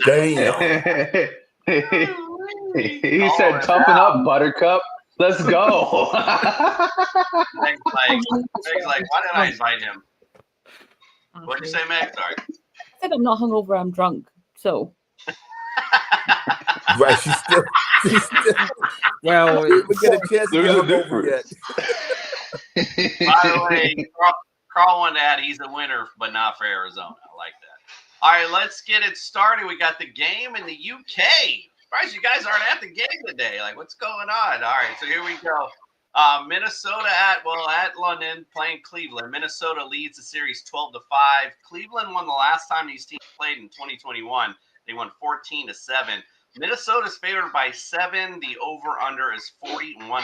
Damn. He said, "Toughen up, Buttercup. Let's go." Meg's like, why did I invite him? What'd you say, Meg? Sorry. I said I'm not hungover. I'm drunk. So. Right, she's still well, we get a chance to There's a get over yet. By the way, Carl wanted to add he's a winner, but not for Arizona. I like that. All right, let's get it started. We got the game in the UK. Surprised you guys aren't at the game today. Like, what's going on? All right, so here we go. Minnesota at London playing Cleveland. Minnesota leads the series 12-5. Cleveland won the last time these teams played in 2021. They won 14-7. Minnesota's favored by 7. The over/under is 41.5.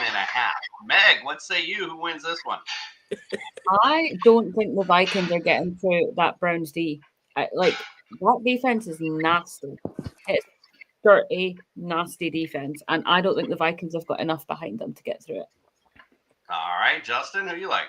Meg, what say you? Who wins this one? I don't think the Vikings are getting through that Browns D. That defense is nasty. It's dirty, nasty defense, and I don't think the Vikings have got enough behind them to get through it. All right, Justin, who you like?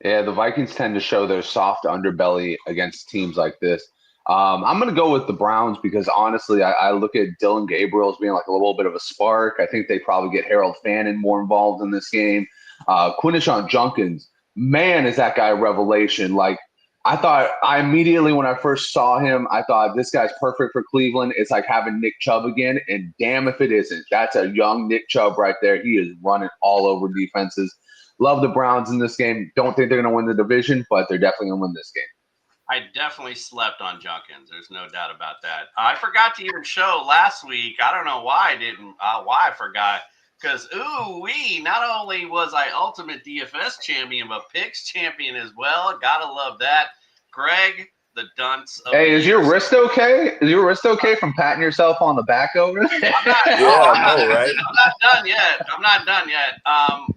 Yeah, the Vikings tend to show their soft underbelly against teams like this. I'm going to go with the Browns because, honestly, I look at Dylan Gabriel as being like a little bit of a spark. I think they probably get Harold Fannin more involved in this game. Quinishon Junkins, man, is that guy a revelation. Like, I immediately, when I first saw him, I thought this guy's perfect for Cleveland. It's like having Nick Chubb again, and damn if it isn't. That's a young Nick Chubb right there. He is running all over defenses. Love the Browns in this game. Don't think they're going to win the division, but they're definitely going to win this game. I definitely slept on Junkins. There's no doubt about that. I forgot to even show last week. I don't know why I didn't. Why I forgot. Because, not only was I Ultimate DFS champion, but Picks champion as well. Gotta love that. Greg, the dunce. Hey, is your wrist okay? Is your wrist okay from patting yourself on the back over there? I'm not done yet.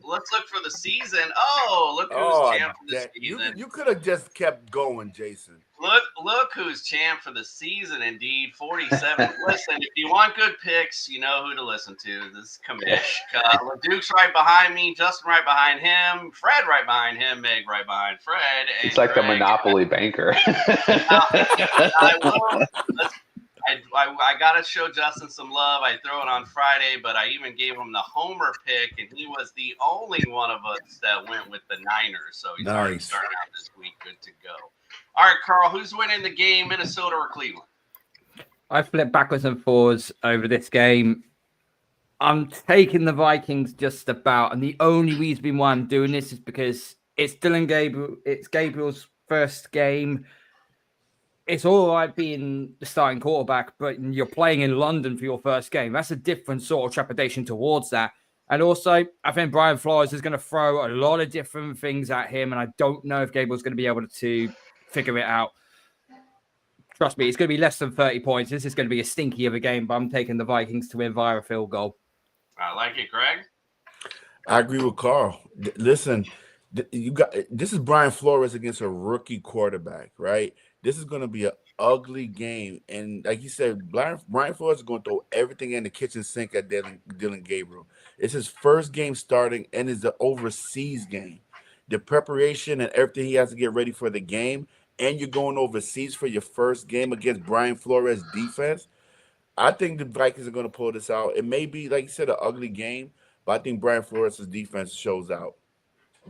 Let's look for the season. Oh, look who's champ for the season. You could have just kept going, Jason. Look who's champ for the season, indeed. 47. Listen, if you want good picks, you know who to listen to. This is Kamish. Duke's right behind me, Justin right behind him, Fred right behind him, Meg right behind Fred. And it's like Greg. the Monopoly banker. I got to show Justin some love. I throw it on Friday, but I even gave him the homer pick, and he was the only one of us that went with the Niners. So he's already starting out this week. Good to go. All right, Carl, who's winning the game, Minnesota or Cleveland? I flipped backwards and forwards over this game. I'm taking the Vikings just about, and the only reason why I'm doing this is because it's Dylan Gabriel. It's Gabriel's first game. It's all right being the starting quarterback, but you're playing in London for your first game. That's a different sort of trepidation towards that. And also, I think Brian Flores is going to throw a lot of different things at him, and I don't know if Gabriel's going to be able to figure it out. Trust me, it's going to be less than 30 points. This is going to be a stinky of a game, but I'm taking the Vikings to win via a field goal. I like it, Greg. I agree with Carl. Listen, this is Brian Flores against a rookie quarterback, right? This is going to be an ugly game. And like you said, Brian Flores is going to throw everything in the kitchen sink at Dylan Gabriel. It's his first game starting, and it's an overseas game. The preparation and everything he has to get ready for the game, and you're going overseas for your first game against Brian Flores' defense. I think the Vikings are going to pull this out. It may be, like you said, an ugly game, but I think Brian Flores' defense shows out.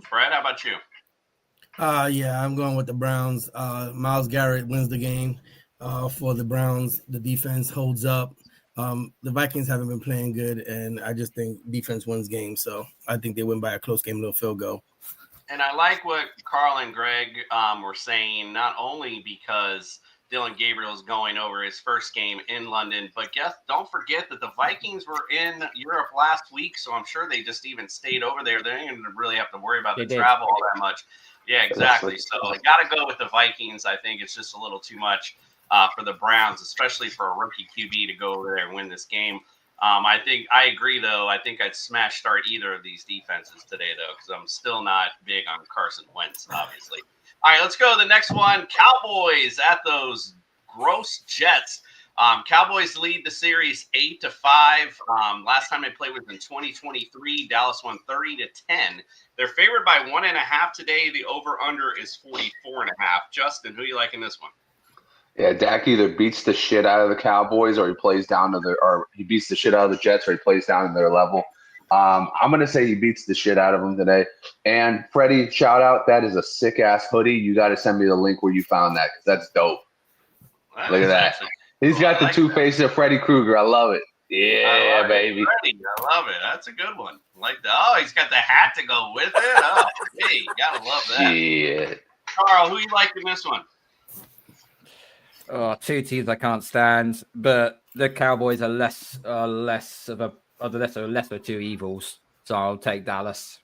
Fred, how about you? Yeah, I'm going with the Browns. Myles Garrett wins the game for the Browns. The defense holds up. The Vikings haven't been playing good, and I just think defense wins games. So I think they win by a close game, a little field goal. And I like what Carl and Greg were saying, not only because Dylan Gabriel is going over his first game in London, but don't forget that the Vikings were in Europe last week, so I'm sure they just even stayed over there. They didn't really have to worry about the travel all that much. Yeah, exactly. So I got to go with the Vikings. I think it's just a little too much for the Browns, especially for a rookie QB to go over there and win this game. I agree, though. I think I'd smash start either of these defenses today, though, because I'm still not big on Carson Wentz, obviously. All right, let's go to the next one. Cowboys at those gross Jets. Cowboys lead the series 8-5. Last time they played was in 2023. Dallas won 30-10. They're favored by 1.5 today. The over/under is 44.5. Justin, who you like in this one? Yeah, Dak either beats the shit out of the Cowboys, or he plays down to or he beats the shit out of the Jets, or he plays down to their level. I'm gonna say he beats the shit out of them today. And Freddie, shout out! That is a sick ass hoodie. You got to send me the link where you found that, because that's dope. Look at that. He's got the two faces of Freddy Krueger. I love it. Yeah, baby. Freddie, I love it. That's a good one. Like he's got the hat to go with it. Oh, hey, you gotta love that. Yeah. Carl, who you like in this one? Oh, two teams I can't stand, but the Cowboys are lesser two evils, so I'll take Dallas.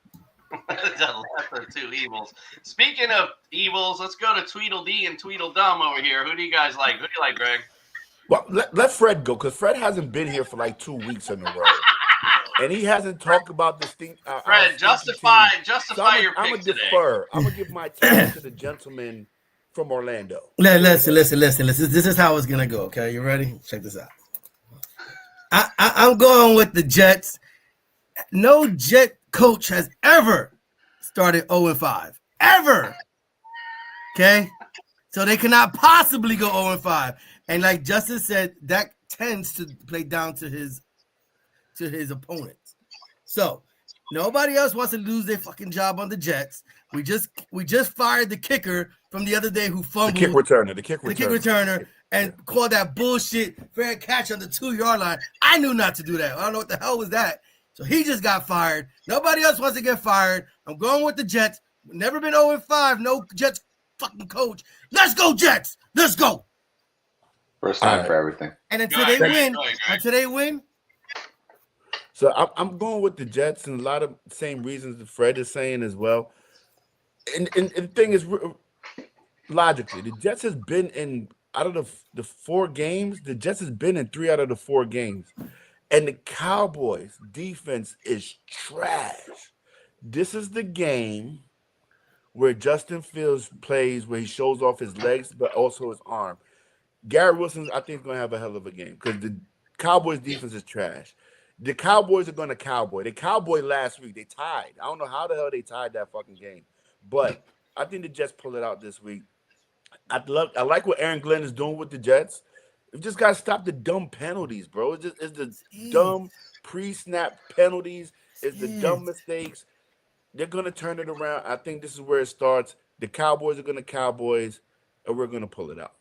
The lesser two evils. Speaking of evils, let's go to Tweedledee and Tweedledum over here. Who do you guys like? Who do you like, Greg? Well, let Fred go, because Fred hasn't been here for like 2 weeks in a row. And he hasn't talked about this thing. Fred, justify your I'm picks gonna today. defer. I'm gonna give my time to the gentleman from Orlando. Listen. This is how it's gonna go. Okay, you ready? Check this out. I'm going with the Jets. No Jet coach has ever started 0-5. Ever. Okay? So they cannot possibly go 0-5. And like Justin said, that tends to play down to his opponents. So Nobody else wants to lose their fucking job on the Jets. We just fired the kicker from the other day who fumbled. The kick returner. And called that bullshit fair catch on the 2-yard line. I knew not to do that. I don't know what the hell was that. So he just got fired. Nobody else wants to get fired. I'm going with the Jets. Never been 0-5. No Jets fucking coach. Let's go, Jets. Let's go. First time for everything. And until they win. So I'm going with the Jets, and a lot of same reasons that Fred is saying as well. And the thing is, logically, the Jets has been in out of the 4 games. The Jets has been in 3 out of the 4 games, and the Cowboys' defense is trash. This is the game where Justin Fields plays, where he shows off his legs, but also his arm. Garrett Wilson, I think, is going to have a hell of a game because the Cowboys' defense is trash. The Cowboys are going to cowboy. They cowboyed last week. They tied. I don't know how the hell they tied that fucking game. But I think the Jets pull it out this week. I like what Aaron Glenn is doing with the Jets. You just got to stop the dumb penalties, bro. It's the dumb pre-snap penalties. It's the dumb mistakes. They're going to turn it around. I think this is where it starts. The Cowboys are going to Cowboys, and we're going to pull it out.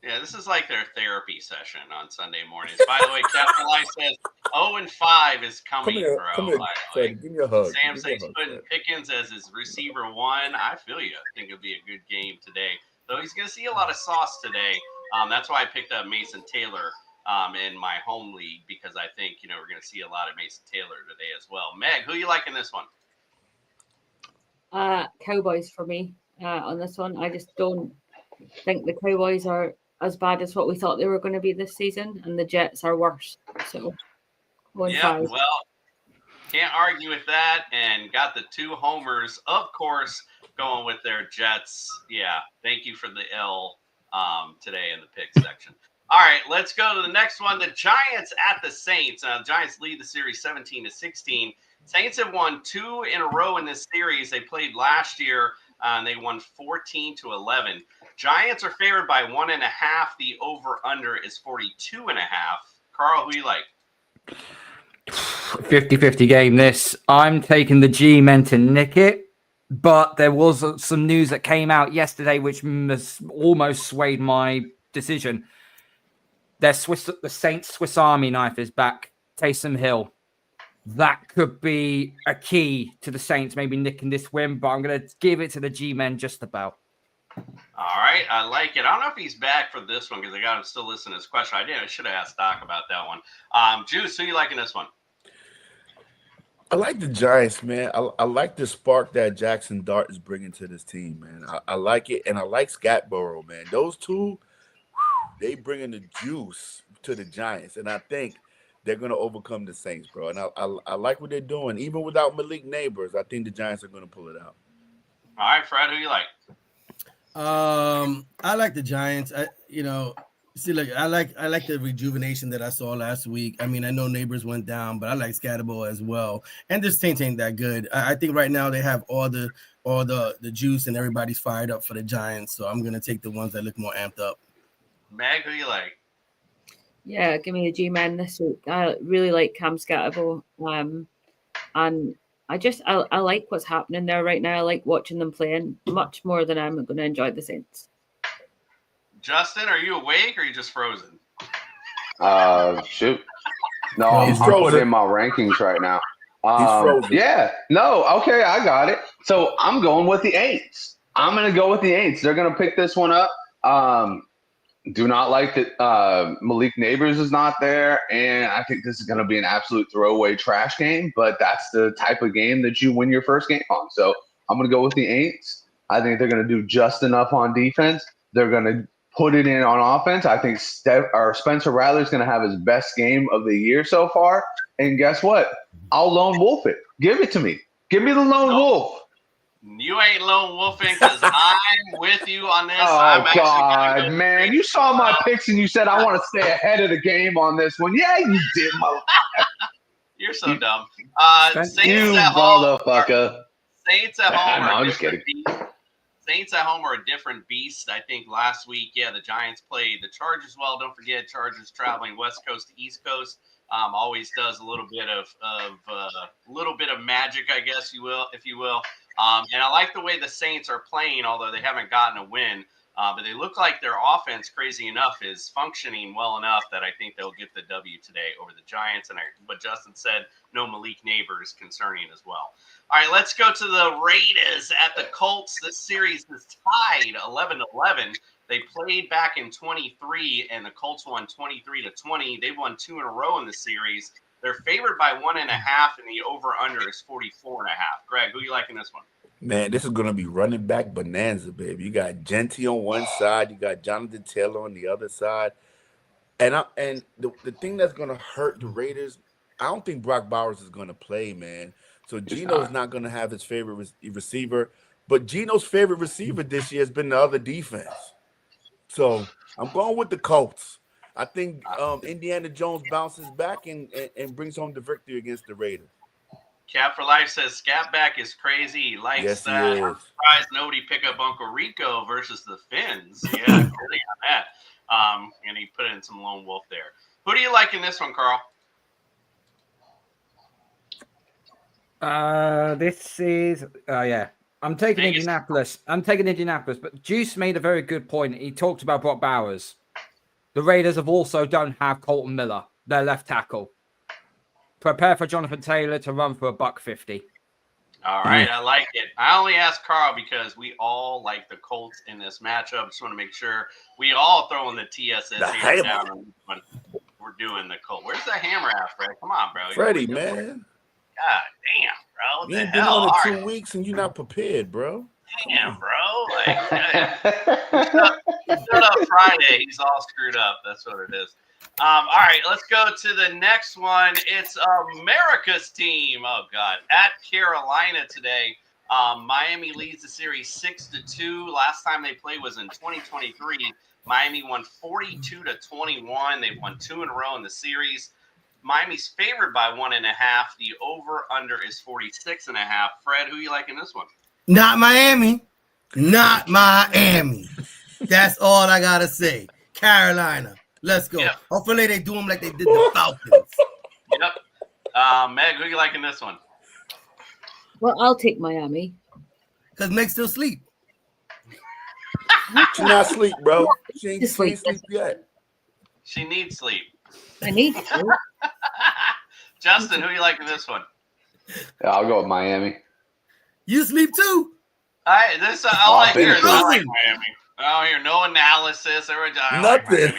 Yeah, this is like their therapy session on Sunday mornings. By the way, Captain Life says 0-5 is coming, bro. Come here, Fred. Give me a hug. Sam says putting Pickens as his receiver 1. I feel you. I think it'll be a good game today. Though he's going to see a lot of sauce today. That's why I picked up Mason Taylor in my home league, because I think, we're going to see a lot of Mason Taylor today as well. Meg, who you like in this one? Cowboys for me on this one. I just don't think the Cowboys are as bad as what we thought they were going to be this season, and the Jets are worse. So, 1-5. Well, can't argue with that, and got the 2 homers, of course, going with their Jets. Yeah, thank you for the L today in the pick section. All right, let's go to the next one. The Giants at the Saints. The Giants lead the series 17-16. Saints have won 2 in a row in this series. They played last year, and they won 14-11. Giants are favored by 1.5. The over-under is 42.5. Carl, who you like? 50-50 game this. I'm taking the G-men to nick it, but there was some news that came out yesterday which almost swayed my decision. The Saints Swiss Army knife is back. Taysom Hill. That could be a key to the Saints maybe nicking this win, but I'm going to give it to the G-men just about. All right, I like it. I don't know if he's back for this one because I got him still listening to his question. I should have asked Doc about that one. Juice, who you liking this one? I like the Giants, man. I like the spark that Jackson Dart is bringing to this team, man. I like it, and I like Scatborough, man. Those two, they bringing the juice to the Giants, and I think they're going to overcome the Saints, bro. And I like what they're doing. Even without Malik Neighbors, I think the Giants are going to pull it out. All right, Fred, who you like? I like the Giants. I like the rejuvenation that I saw last week. I mean, I know Neighbors went down, but I like Scatterbo as well. And this Saints ain't that good. I think right now they have all the juice and everybody's fired up for the Giants. So I'm gonna take the ones that look more amped up. Mag, who you like? Yeah, give me the G-men this week. I really like Cam Scatterbo. And I like what's happening there right now. I like watching them playing much more than I'm going to enjoy the Saints. Justin, are you awake or are you just frozen? Shoot. No, I'm putting in my rankings right now. Yeah. No, okay, I got it. So I'm going with the Aints. I'm going to go with the Aints. They're going to pick this one up. Do not like that Malik Neighbors is not there, and I think this is going to be an absolute throwaway trash game, but that's the type of game that you win your first game on. So I'm going to go with the Aints. I think they're going to do just enough on defense. They're going to put it in on offense. I think Spencer Rattler is going to have his best game of the year so far, and guess what? I'll lone wolf it. Give it to me. Give me the lone wolf. You ain't lone wolfing because I'm with you on this. Oh, God, man. You saw my picks and you said I want to stay ahead of the game on this one. Yeah, you did, motherfucker. You're so dumb. Saints you at home. motherfucker. Saints at home. No, I'm just kidding. Saints at home are a different beast. I think last week, the Giants played the Chargers well. Don't forget, Chargers traveling West Coast to East Coast. Always does a little bit of magic, I guess if you will. And I like the way the Saints are playing, although they haven't gotten a win. But they look like their offense, crazy enough, is functioning well enough that I think they'll get the W today over the Giants. And what Justin said, no Malik Neighbors concerning as well. All right, let's go to the Raiders at the Colts. This series is tied 11-11. They played back in 23, and the Colts won 23-20. They've won 2 in a row in the series. They're favored by 1.5, and the over/under is 44.5. Greg, who you like in this one? Man, this is going to be running back bonanza, baby. You got Genty on one side. You got Jonathan Taylor on the other side. And the thing that's going to hurt the Raiders, I don't think Brock Bowers is going to play, man. So Geno's not going to have his favorite receiver. But Geno's favorite receiver this year has been the other defense. So I'm going with the Colts. I think Indiana Jones bounces back and brings home the victory against the Raiders. Cap for Life says Scatback is crazy. He likes that. I'm surprised nobody picked up Uncle Rico versus the Finns. Yeah, really on that. And he put in some Lone Wolf there. Who do you like in this one, Carl? This is I'm taking Vegas. Indianapolis. But Juice made a very good point. He talked about Brock Bowers. The Raiders don't have Colton Miller, their left tackle. Prepare for Jonathan Taylor to run for $150. All right, I like it. I only asked Carl because we all like the Colts in this matchup. Just want to make sure we all throw in the TSS here down when we're doing the Colts. Where's the hammer at, Fred? Come on, bro. Freddie, man. God damn, bro. What You the ain't been hell? on All it right. 2 weeks and you're not prepared, bro. Damn, bro. Like, shut up Friday. He's all screwed up. That's what it is. All right, let's go to the next one. It's America's team. Oh, God. At Carolina today. Miami leads the series 6-2. Last time they played was in 2023. Miami won 42-21. They've won 2 in a row in the series. Miami's favored by 1.5. The over-under is 46.5. Fred, who you like in this one? Not Miami. Not Miami. That's all I got to say. Carolina. Let's go. Yep. Hopefully they do them like they did the Falcons. Yep. Meg, who you like in this one? Well, I'll take Miami. Because Meg still sleep. She not sleep, bro. She ain't sleep yet. She needs sleep. I need sleep. Justin, who you like in this one? Yeah, I'll go with Miami. You sleep too. All I hear is I like Listen. Miami. I don't hear no analysis. Nothing.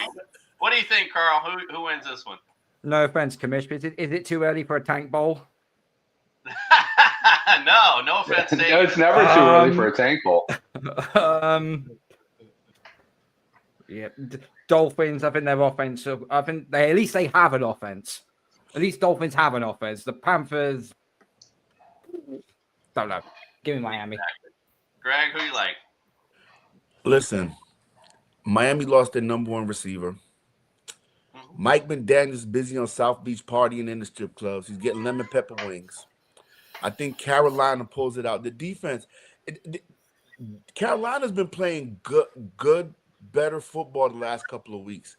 What do you think, Carl? Who wins this one? No offense, Commish, but is it too early for a tank bowl? No offense, Dave. No, it's never too early for a tank bowl. Dolphins. I think their offense. I think they at least they have an offense. At least Dolphins have an offense. The Panthers. Don't know. Give me Miami. Greg, who you like? Listen, Miami lost their number 1 receiver. Mike McDaniels is busy on South Beach partying in the strip clubs. He's getting lemon pepper wings. I think Carolina pulls it out. The defense, Carolina's been playing good, better football the last couple of weeks.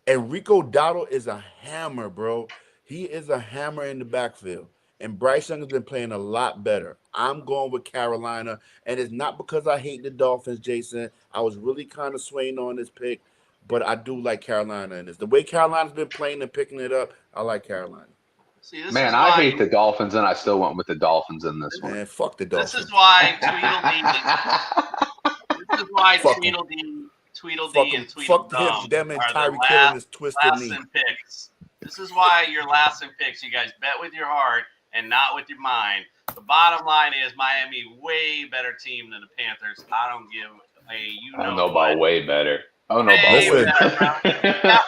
And Rico Dowdle is a hammer, bro. He is a hammer in the backfield. And Bryce Young has been playing a lot better. I'm going with Carolina. And it's not because I hate the Dolphins, Jason. I was really kind of swaying on this pick. But I do like Carolina in this. The way Carolina's been playing and picking it up, I like Carolina. See, this Man, is I why, hate the Dolphins, and I still went with the Dolphins in this one. Man, fuck the Dolphins. This is why Tweedledee and Tweedledum them and are the Tyreek Hill and his twisted last knee. in picks. This is why you're last in picks. You guys bet with your heart and not with your mind. The bottom line is Miami way better team than the Panthers. I don't give a I don't know about way better. I don't know Way about way better, better. bro.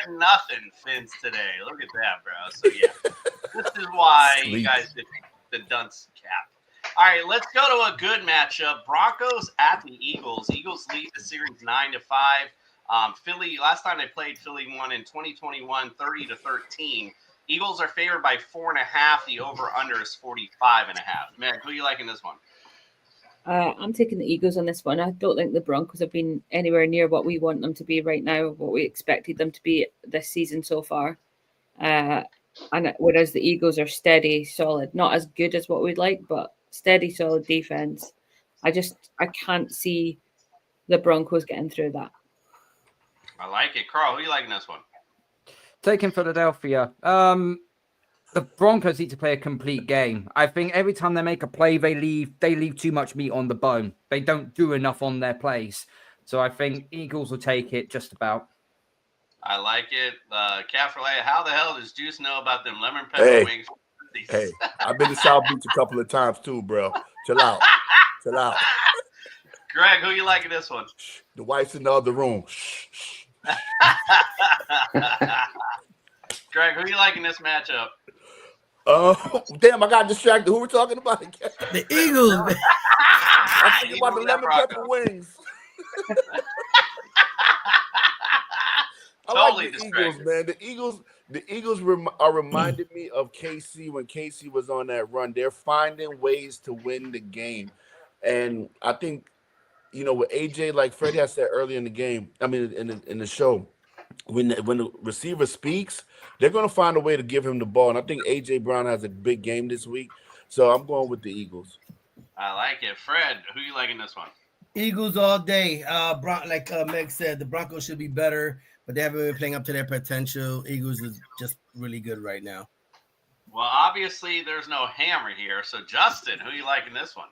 34-0 Fins today. Look at that, bro. So yeah, this is why you guys did the dunce cap. All right, let's go to a good matchup. Broncos at the Eagles. Eagles lead the series 9-5. Philly, last time they played, Philly won in 2021, 30-13. Eagles are favored by 4.5. The over/under is 45.5. Meg, who you like in this one? I'm taking the Eagles on this one. I don't think the Broncos have been anywhere near what we want them to be right now, what we expected them to be this season so far. and whereas the Eagles are steady, solid, not as good as what we'd like, but steady, solid defense. I can't see the Broncos getting through that. I like it. Carl, who you liking this one? Taking Philadelphia. The Broncos need to play a complete game. I think every time they make a play, they leave too much meat on the bone. They don't do enough on their plays. So I think Eagles will take it just about. I like it. Caffrey, how the hell does Juice know about them lemon pepper wings? Hey, I've been to South Beach a couple of times too, bro. Chill out. Chill out. Greg, who you liking this one? The wife's in the other room. Greg, who you liking this matchup? Damn, I got distracted. Who we're talking about again? The Eagles. I'm thinking about the lemon pepper wings. I Totally like the Eagles, man. The Eagles are reminding me of KC when KC was on that run. They're finding ways to win the game, and I think, with AJ, like Freddie had said earlier in the game, I mean in the show, when the receiver speaks, they're going to find a way to give him the ball. And I think AJ Brown has a big game this week, so I'm going with the Eagles. I like it. Fred, who you liking this one? Eagles all day. Like Meg said, the Broncos should be better, but they haven't been playing up to their potential. Eagles is just really good right now. Well, obviously there's no hammer here. So Justin, who you liking this one?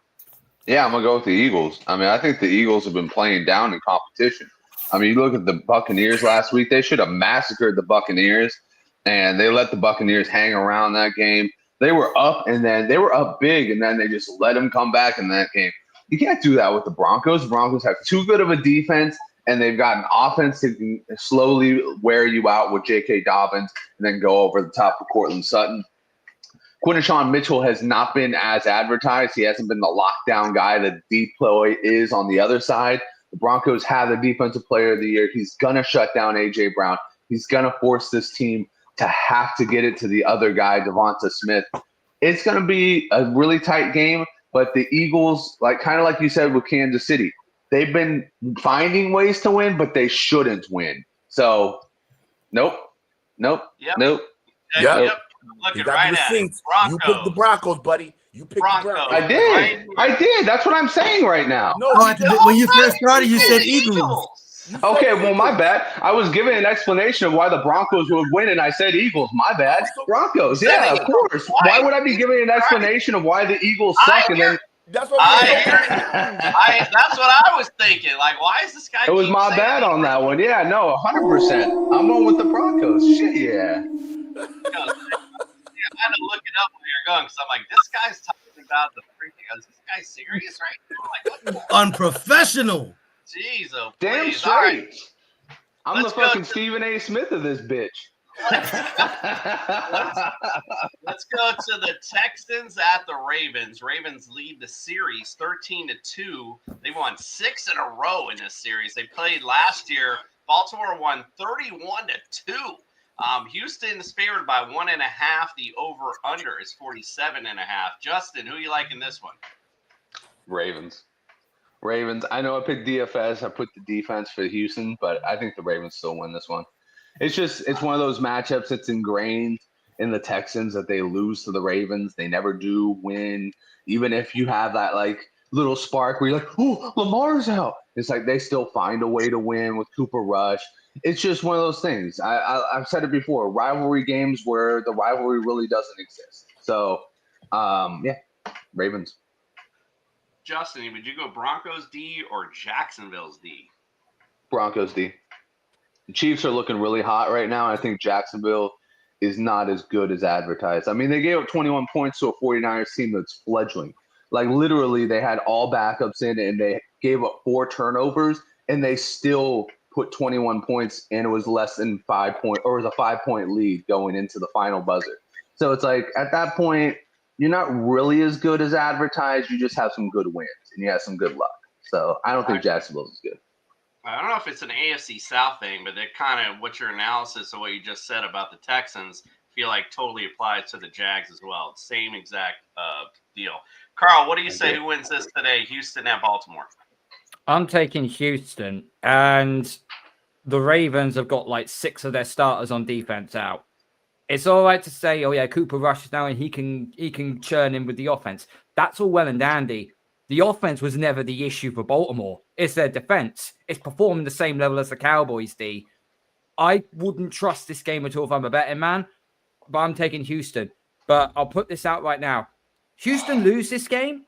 Yeah, I'm going to go with the Eagles. I mean, I think the Eagles have been playing down in competition. I mean, you look at the Buccaneers last week. They should have massacred the Buccaneers, and they let the Buccaneers hang around that game. They were up, and then they were up big, and then they just let them come back in that game. You can't do that with the Broncos. The Broncos have too good of a defense, and they've got an offense that can slowly wear you out with J.K. Dobbins and then go over the top of Cortland Sutton. Quinishon Mitchell has not been as advertised. He hasn't been the lockdown guy that Deploy is on the other side. The Broncos have the defensive player of the year. He's going to shut down A.J. Brown. He's going to force this team to have to get it to the other guy, Devonta Smith. It's going to be a really tight game, but the Eagles, kind of like you said with Kansas City, they've been finding ways to win, but they shouldn't win. So, nope. Yep. Looking right at it. Broncos. You picked the Broncos, buddy. You picked the Broncos. I did. That's what I'm saying right now. No, when you first started, you said Eagles. Okay, well, my bad. I was giving an explanation of why the Broncos would win, and I said Eagles. My bad. Broncos. Yeah, of course. Why would I be giving an explanation of why the Eagles suck? And then that's what that's what I was thinking. Like, why is this guy? It was my bad on that one. Yeah, no, 100%. I'm going with the Broncos. Shit, yeah. I had to look it up when you're going because I'm like, this guy's talking about the freaking. Is this guy serious right now? Like, what? Unprofessional. Jeez, oh, damn please. straight. Right. I'm the fucking Stephen A. Smith of this bitch. Let's go to the Texans at the Ravens. Ravens lead the series 13-2. They won 6 in a row in this series. They played last year. Baltimore won 31-2. Houston is favored by 1.5. The over/under is 47.5. Justin, who you like in this one? Ravens. I know I picked DFS. I put the defense for Houston, but I think the Ravens still win this one. It's one of those matchups that's ingrained in the Texans that they lose to the Ravens. They never do win, even if you have that little spark where you're like, oh, Lamar's out. It's like they still find a way to win with Cooper Rush. It's just one of those things. I've said it before, rivalry games where the rivalry really doesn't exist. So, Ravens. Justin, would you go Broncos D or Jacksonville's D? Broncos D. The Chiefs are looking really hot right now. I think Jacksonville is not as good as advertised. I mean, they gave up 21 points to a 49ers team that's fledgling. Literally, they had all backups in and they gave up 4 turnovers, and they still put 21 points, and it was less than 5 points, or it was a 5-point lead going into the final buzzer. So it's like, at that point, you're not really as good as advertised. You just have some good wins, and you have some good luck. So I don't think Jacksonville's is good. I don't know if it's an AFC South thing, but that kind of what your analysis of what you just said about the Texans feel like totally applies to the Jags as well. Same exact deal. Carl, what do you say? Who wins this today? Houston at Baltimore. I'm taking Houston, and the Ravens have got 6 of their starters on defense out. It's all right to say, oh yeah, Cooper Rush is now and he can churn in with the offense. That's all well and dandy. The offense was never the issue for Baltimore. It's their defense. It's performing the same level as the Cowboys, D. I wouldn't trust this game at all if I'm a betting man, but I'm taking Houston. But I'll put this out right now. Houston lose this game.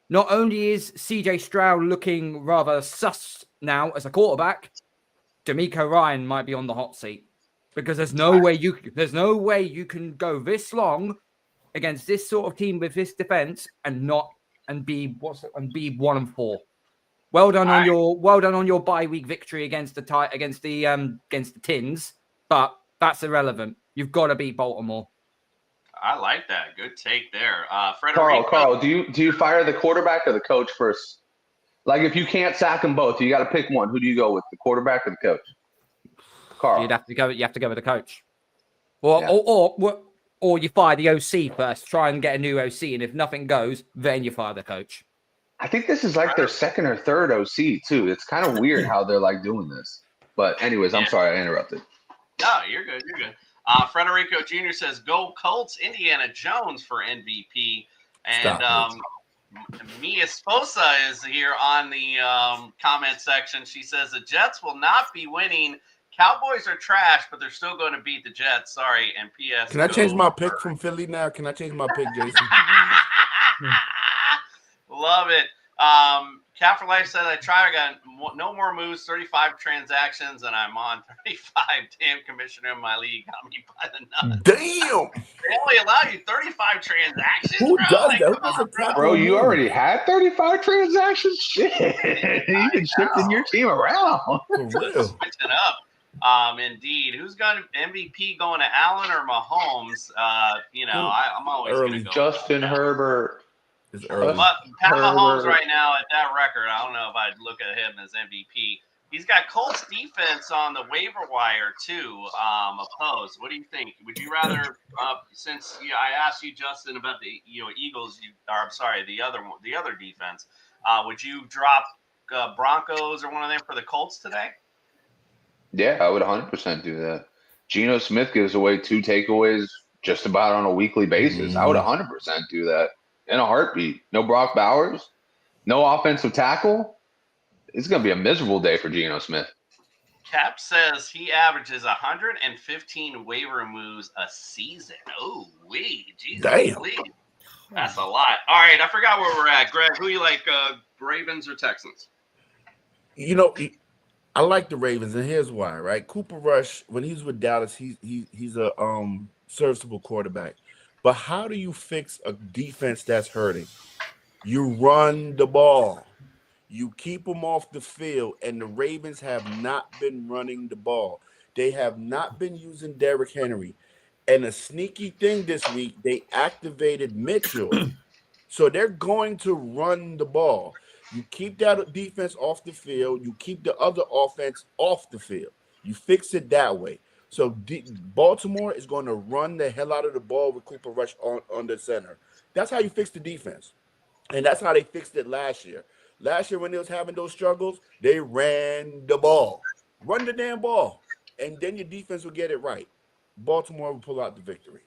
Not only is CJ Stroud looking rather sus now as a quarterback, DeMeco Ryan might be on the hot seat. Because there's no way you can go this long against this sort of team with this defense and be 1-4. Well done on your bye week victory against the Tins, but that's irrelevant. You've got to beat Baltimore. I like that. Good take there. Frederico. Carl, do you fire the quarterback or the coach first? Like if you can't sack them both, you got to pick one. Who do you go with, the quarterback or the coach? Carl. You have to go with the coach, or you fire the OC first. Try and get a new OC, and if nothing goes, then you fire the coach. I think this is like their second or third OC too. It's kind of weird how they're like doing this. But anyways, I'm sorry I interrupted. No, you're good. You're good. Frederico Jr. says, "Go Colts, Indiana Jones for MVP." And Mia Sposa is here on the comment section. She says the Jets will not be winning. Cowboys are trash, but they're still going to beat the Jets. Sorry. And P.S. Can I change my pick from Philly now? Can I change my pick, Jason? Love it. Cat for Life said, I got no more moves, 35 transactions, and I'm on 35. Damn, commissioner in my league got me by the nuts. Damn. They only allow you 35 transactions, Who bro. does Like, that? Bro, you already had 35 transactions? Shit. You've been shifting your team around. For real. Switching up. Indeed. Who's got MVP going to Allen or Mahomes? I'm always going to go. Justin Herbert. It's early. Pat Mahomes right now at that record, I don't know if I'd look at him as MVP. He's got Colts defense on the waiver wire too, opposed. What do you think? Would you rather, since I asked you, Justin, about the Eagles, the other defense, would you drop Broncos or one of them for the Colts today? Yeah, I would 100% do that. Geno Smith gives away 2 takeaways just about on a weekly basis. Mm-hmm. I would 100% do that in a heartbeat. No Brock Bowers, no offensive tackle. It's going to be a miserable day for Geno Smith. Cap says he averages 115 waiver moves a season. Oh, Jesus. Damn. Please. That's a lot. All right, I forgot where we're at. Greg, who you like, Ravens or Texans? I like the Ravens, and here's why, right? Cooper Rush, when he's with Dallas, he's a serviceable quarterback. But how do you fix a defense that's hurting? You run the ball. You keep them off the field, and the Ravens have not been running the ball. They have not been using Derrick Henry. And a sneaky thing this week, they activated Mitchell. So they're going to run the ball. You keep that defense off the field. You keep the other offense off the field. You fix it that way. So Baltimore is going to run the hell out of the ball with Cooper Rush on the center. That's how you fix the defense. And that's how they fixed it last year. Last year when they was having those struggles, they ran the ball. Run the damn ball. And then your defense will get it right. Baltimore will pull out the victory.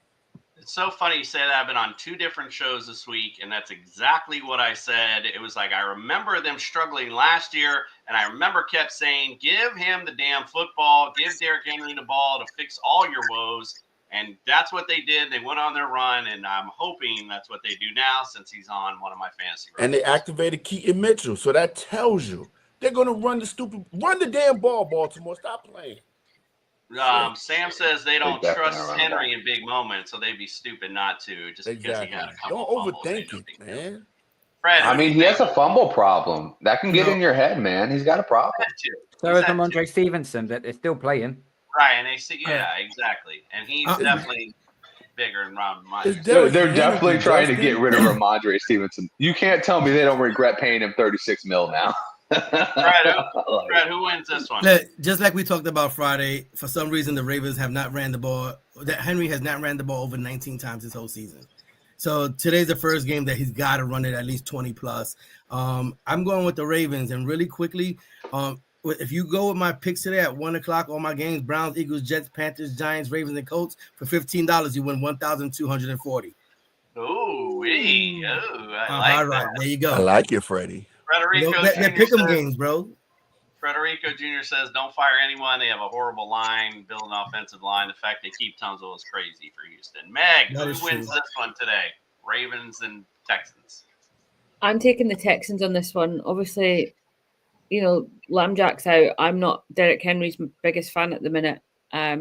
It's so funny you say that. I've been on 2 different shows this week, and that's exactly what I said. It was like, I remember them struggling last year, and I remember kept saying, give him the damn football, give Derrick Henry the ball to fix all your woes. And that's what they did. They went on their run, and I'm hoping that's what they do now since he's on one of my fantasy runs. And they activated Keaton Mitchell. So that tells you they're going to run the damn ball, Baltimore. Stop playing. Sam says they don't trust Henry in big moments, so they'd be stupid not to, just because he had a couple Don't overthink it, man. Fred, I mean, he has a fumble problem. That can get in your head, man. He's got a problem. So is Ramondre Stevenson, that they're still playing. Right, and they see, exactly. And he's definitely bigger than Ron. They're definitely trying to get rid of Ramondre Stevenson. You can't tell me they don't regret paying him $36 million now. Fred, who wins this one? Just like we talked about Friday, for some reason the Ravens have not ran the ball. That Henry has not ran the ball over 19 times this whole season. So today's the first game that he's got to run it at least 20 plus. I'm going with the Ravens, and really quickly, if you go with my picks today at 1:00, all my games: Browns, Eagles, Jets, Panthers, Giants, Ravens, and Colts. For $15, you win 1,240. Ooh, I like All that. right, there you go. I like it, Freddie. Frederico They're Jr. pick 'em says- games, bro. Frederico Jr. says, don't fire anyone. They have a horrible line, build an offensive line. The fact they keep Tunzel is crazy for Houston. Meg, That who is wins true. this one today? Ravens and Texans. I'm taking the Texans on this one. Obviously, you know, Lambjack's out. I'm not Derek Henry's biggest fan at the minute. I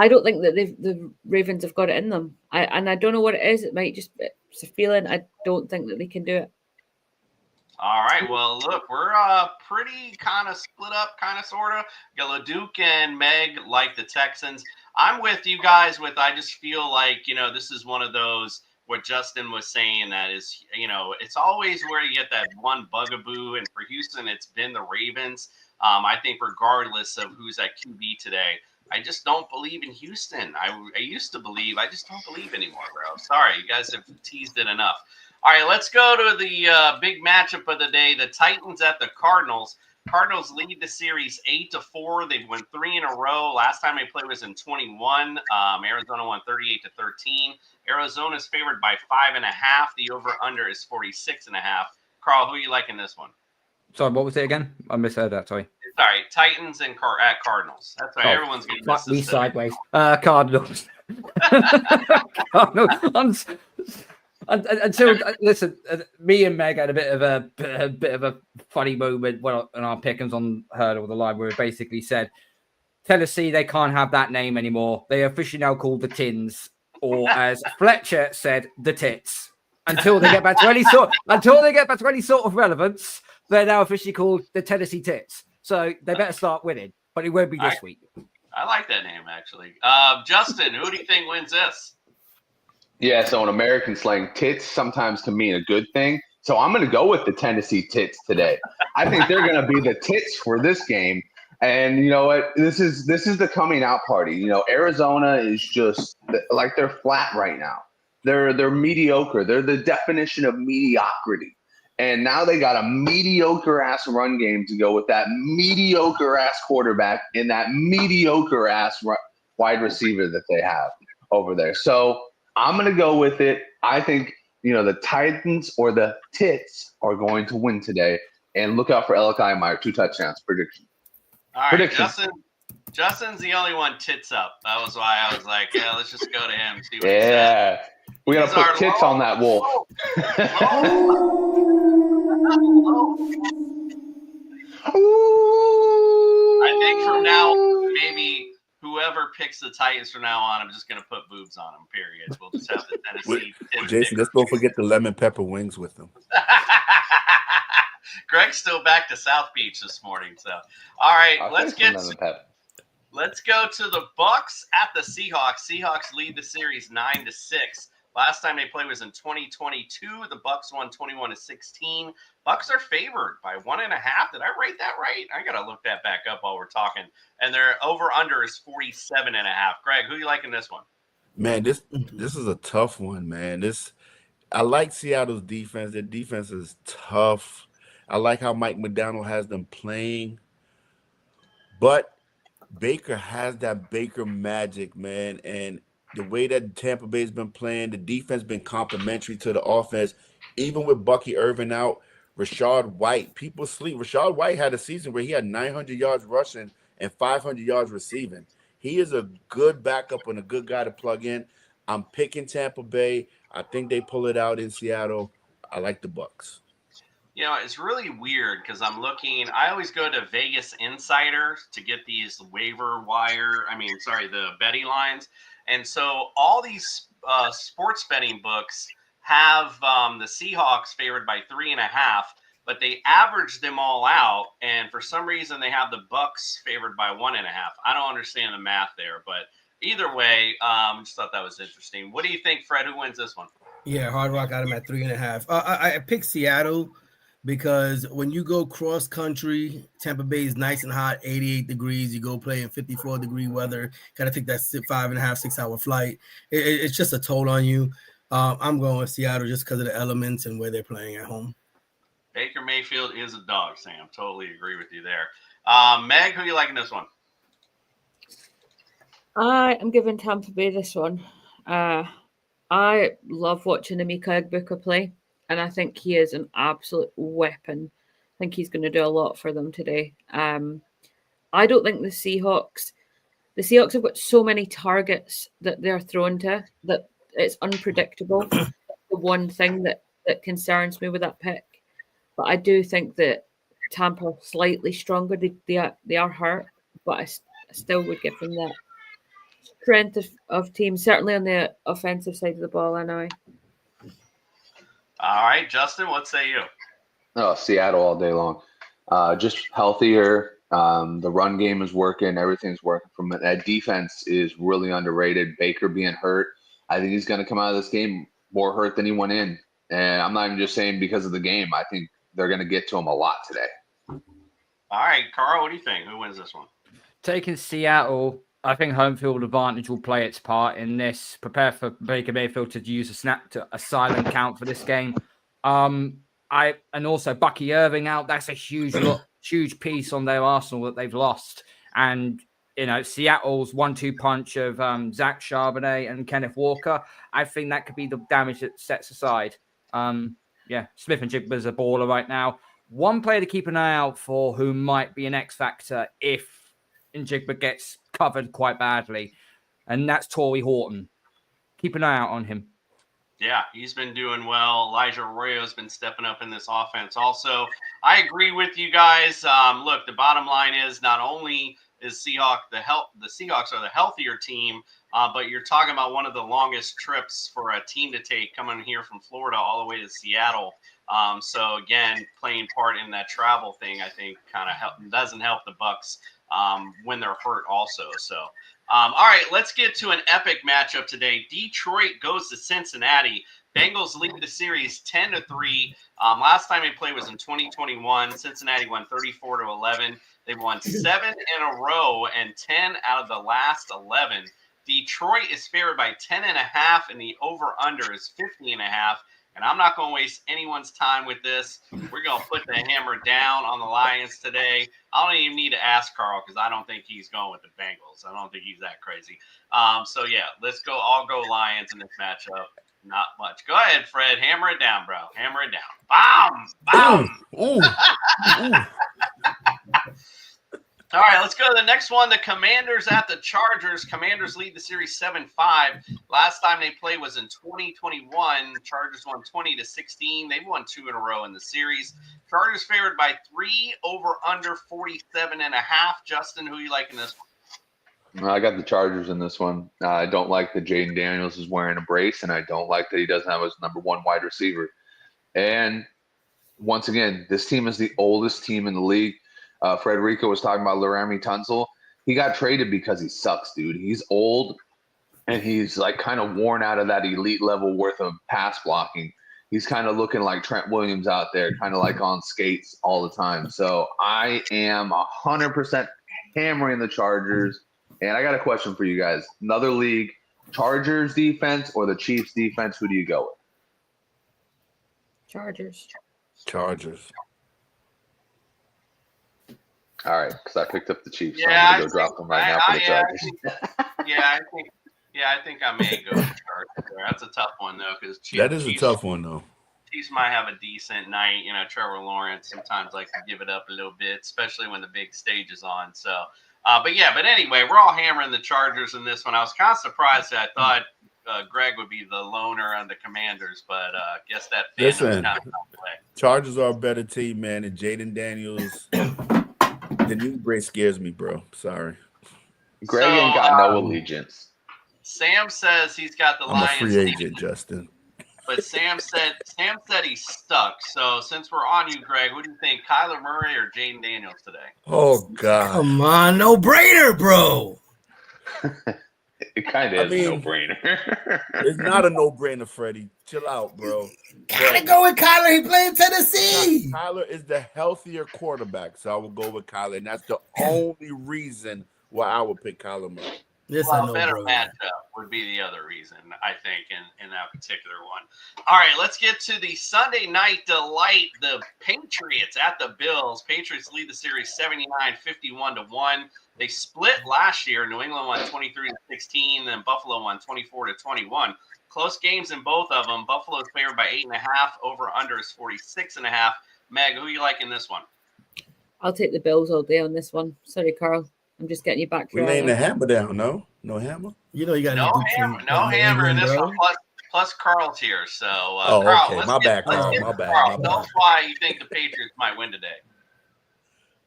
don't think that the Ravens have got it in them. I don't know what it is. It might just it's a feeling. I don't think that they can do it. All right. Well, look, we're pretty kind of split up, kind of, sort of. Duke and Meg like the Texans. I'm with you guys with I just feel like, you know, this is one of those what Justin was saying that is, you know, it's always where you get that one bugaboo. And for Houston, it's been the Ravens. I think regardless of who's at QB today, I just don't believe in Houston. I used to believe. I just don't believe anymore, bro. Sorry. You guys have teased it enough. All right, let's go to the big matchup of the day. The Titans at the Cardinals. Cardinals lead the series 8-4. They've won 3 in a row. Last time they played was in 21. Arizona won 38-13. Arizona's favored by 5.5. The over/under is 46.5. Carl, who are you liking this one? Sorry, what was it again? I misheard that. Sorry. Sorry, Titans and at Cardinals. That's right. Everyone's getting this. We sideways. Cardinals. Cardinals. Until listen, me and Meg had a bit of a funny moment when our pickings on Hurdle the Live, where we basically said Tennessee, they can't have that name anymore. They are officially now called the Tins, or as Fletcher said, the Tits. Until they get back to any sort of relevance, they're now officially called the Tennessee Tits. So they better start winning, but it won't be this week. I like that name actually. Justin, who do you think wins this? Yeah, so in American slang, tits sometimes can mean a good thing. So I'm going to go with the Tennessee Tits today. I think they're going to be the tits for this game. And you know what? This is the coming out party. You know, Arizona is just like they're flat right now. They're mediocre. They're the definition of mediocrity. And now they got a mediocre ass run game to go with that mediocre ass quarterback and that mediocre ass wide receiver that they have over there. So I'm going to go with it. I think, you know, the Titans or the Tits are going to win today. And look out for Alec Eyemeyer, 2 touchdowns prediction. All right, Prediction. Justin's the only one tits up. That was why I was like, yeah, let's just go to him and see what he Yeah. says. We got to These put are tits low. on that wolf. I think from now, maybe whoever picks the Titans from now on, I'm just going to put boobs on them, period. We'll just have the Tennessee. Jason, let's don't forget the lemon pepper wings with them. Greg's still back to South Beach this morning. So, all right, let's go to the Bucks at the Seahawks. Seahawks lead the series 9-6. Last time they played was in 2022. The Bucks won 21-16. Bucks are favored by 1.5. Did I write that right? I gotta look that back up while we're talking. And their over/under is 47.5. Greg, who you liking this one? Man, this is a tough one, man. I like Seattle's defense. Their defense is tough. I like how Mike McDonald has them playing, but Baker has that Baker magic, man. And the way that Tampa Bay's been playing, the defense been complementary to the offense. Even with Bucky Irvin out, Rachaad White, people sleep. Rachaad White had a season where he had 900 yards rushing and 500 yards receiving. He is a good backup and a good guy to plug in. I'm picking Tampa Bay. I think they pull it out in Seattle. I like the Bucks. You know, it's really weird because I'm looking. I always go to Vegas Insider to get these the betting lines. And so all these sports betting books have the Seahawks favored by 3.5, but they average them all out. And for some reason, they have the Bucks favored by 1.5. I don't understand the math there, but either way, just thought that was interesting. What do you think, Fred? Who wins this one? Yeah, Hard Rock got him at 3.5. I picked Seattle because when you go cross country, Tampa Bay is nice and hot, 88 degrees. You go play in 54-degree weather. Got to take that 5.5, 6 hour flight. It's just a toll on you. I'm going with Seattle just because of the elements and where they're playing at home. Baker Mayfield is a dog, Sam. Totally agree with you there. Meg, who you liking this one? I am giving Tampa Bay this one. I love watching Emeka Egbuka play, and I think he is an absolute weapon. I think he's going to do a lot for them today. I don't think the Seahawks have got so many targets that they're thrown to that it's unpredictable. That's the one thing that concerns me with that pick. But I do think that Tampa are slightly stronger. They are hurt, but I still would give them that strength of team, certainly on the offensive side of the ball anyway. All right, Justin, what say you? Oh, Seattle all day long. Just healthier. The run game is working. Everything's working. From that defense is really underrated. Baker being hurt, I think he's going to come out of this game more hurt than he went in. And I'm not even just saying because of the game. I think they're going to get to him a lot today. All right, Carl, what do you think? Who wins this one? Taking Seattle, I think home field advantage will play its part in this. Prepare for Baker Mayfield to use a silent count for this game. And also Bucky Irving out. That's a huge piece on their arsenal that they've lost. And Seattle's 1-2 punch of Zach Charbonnet and Kenneth Walker. I think that could be the damage that sets aside. Smith and Jigba's a baller right now. One player to keep an eye out for who might be an X factor if Njigba gets covered quite badly, and that's Torrey Horton. Keep an eye out on him. Yeah, he's been doing well. Elijah Arroyo's been stepping up in this offense also. I agree with you guys. Look, the bottom line is not only is the Seahawks are the healthier team, but you're talking about one of the longest trips for a team to take coming here from Florida all the way to Seattle. So again, playing part in that travel thing, I think kind of doesn't help the Bucs when they're hurt also. So, all right, let's get to an epic matchup today. Detroit goes to Cincinnati. Bengals lead the series 10-3. Last time they played was in 2021. Cincinnati won 34-11. They've won 7 in a row and 10 out of the last 11. Detroit is favored by 10.5, and the over/under is 50.5. And I'm not going to waste anyone's time with this. We're going to put the hammer down on the Lions today. I don't even need to ask Carl because I don't think he's going with the Bengals. I don't think he's that crazy. So, yeah, let's go. I'll go Lions in this matchup. Not much. Go ahead, Fred. Hammer it down, bro. Hammer it down. Bomb. Ooh. All right, let's go to the next one. The Commanders at the Chargers. Commanders lead the series 7-5. Last time they played was in 2021. Chargers won 20-16. They've won 2 in a row in the series. Chargers favored by 3, over under 47.5. Justin, who you like in this one? I got the Chargers in this one. I don't like that Jaden Daniels is wearing a brace, and I don't like that he doesn't have his number 1 wide receiver. And once again, this team is the oldest team in the league. Frederico was talking about Laramie Tunsil. He got traded because he sucks, dude. He's old, and he's like kind of worn out of that elite level worth of pass blocking. He's kind of looking like Trent Williams out there, kind of like on skates all the time. So I am 100% hammering the Chargers. And I got a question for you guys. Another league, Chargers defense or the Chiefs defense? Who do you go with? Chargers. All right, because I picked up the Chiefs. Yeah, so I'm going to go drop them right now for the Chargers. I think I may go with Chargers there. That's a tough one, though, because That is a tough one, though. Chiefs might have a decent night. Trevor Lawrence sometimes likes to give it up a little bit, especially when the big stage is on. So, but anyway, we're all hammering the Chargers in this one. I was kind of surprised that I thought Greg would be the loner on the Commanders, but guess that fan was kind of way. Chargers are a better team, man, and Jaden Daniels. The new brace scares me, bro. Sorry. Greg ain't got no allegiance. Sam says he's got the I'm Lions. a free agent, Justin. But Sam said he's stuck. So since we're on you, Greg, who do you think, Kyler Murray or Jaden Daniels today? Oh God! Come on, no brainer, bro. It kind of is a no-brainer. It's not a no-brainer, Freddie. Chill out, bro. Gotta go with Kyler. He played Tennessee. Kyler is the healthier quarterback, so I will go with Kyler, and that's the only reason why I would pick Kyler Murray. This well, a a better no-brainer. matchup would be the other reason, I think, in that particular one. All right, let's get to the Sunday night delight. The Patriots at the Bills. Patriots lead the series 79-51-1. They split last year. New England won 23-16, then Buffalo won 24-21. Close games in both of them. Buffalo's favored by 8.5. Over under is 46.5. Meg, who you like in this one? I'll take the Bills all day on this one. Sorry, Carl. I'm just getting you back. We laying the hammer down, no hammer. You know you got No hammer in this one. Plus Carl's here. So Carl, okay. My bad, Carl. Carl, tell us why you think the Patriots might win today.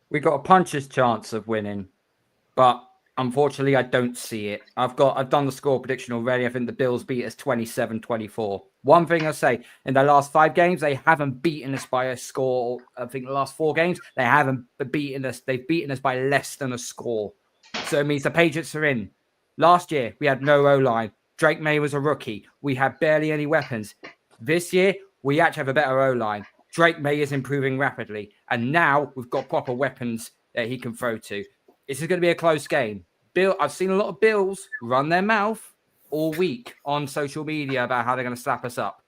We got a puncher's chance of winning, but unfortunately, I don't see it. I've done the score prediction already. I think the Bills beat us 27-24. One thing I'll say, in the last 5 games, they haven't beaten us by a score. I think the last 4 games, they haven't beaten us. They've beaten us by less than a score. So it means the Patriots are in. Last year, we had no O-line. Drake May was a rookie. We had barely any weapons. This year, we actually have a better O-line. Drake May is improving rapidly. And now we've got proper weapons that he can throw to. This is going to be a close game. I've seen a lot of Bills run their mouth all week on social media about how they're going to slap us up.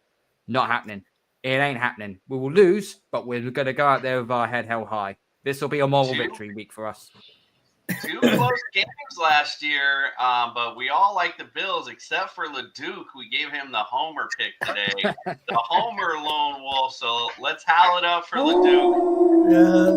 Not happening. It ain't happening. We will lose, but we're going to go out there with our head held high. This will be a moral victory week for us. 2 close games last year, but we all like the Bills except for LeDuc. We gave him the homer pick today. The homer lone wolf. So let's howl it up for LeDuc.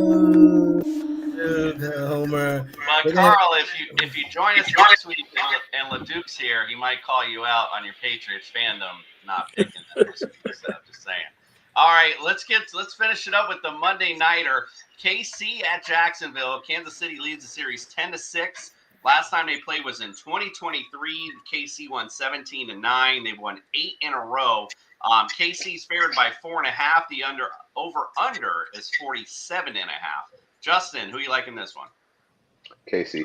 Homer. But Carl, if you join us next week and LeDuc's here, he might call you out on your Patriots fandom not picking them. Just saying. All right, let's finish it up with the Monday nighter. KC at Jacksonville. Kansas City leads the series 10-6. Last time they played was in 2023. KC won 17-9. They've won 8 in a row. KC's favored by 4.5. The over under is 47.5. Justin, who you like in this one? KC.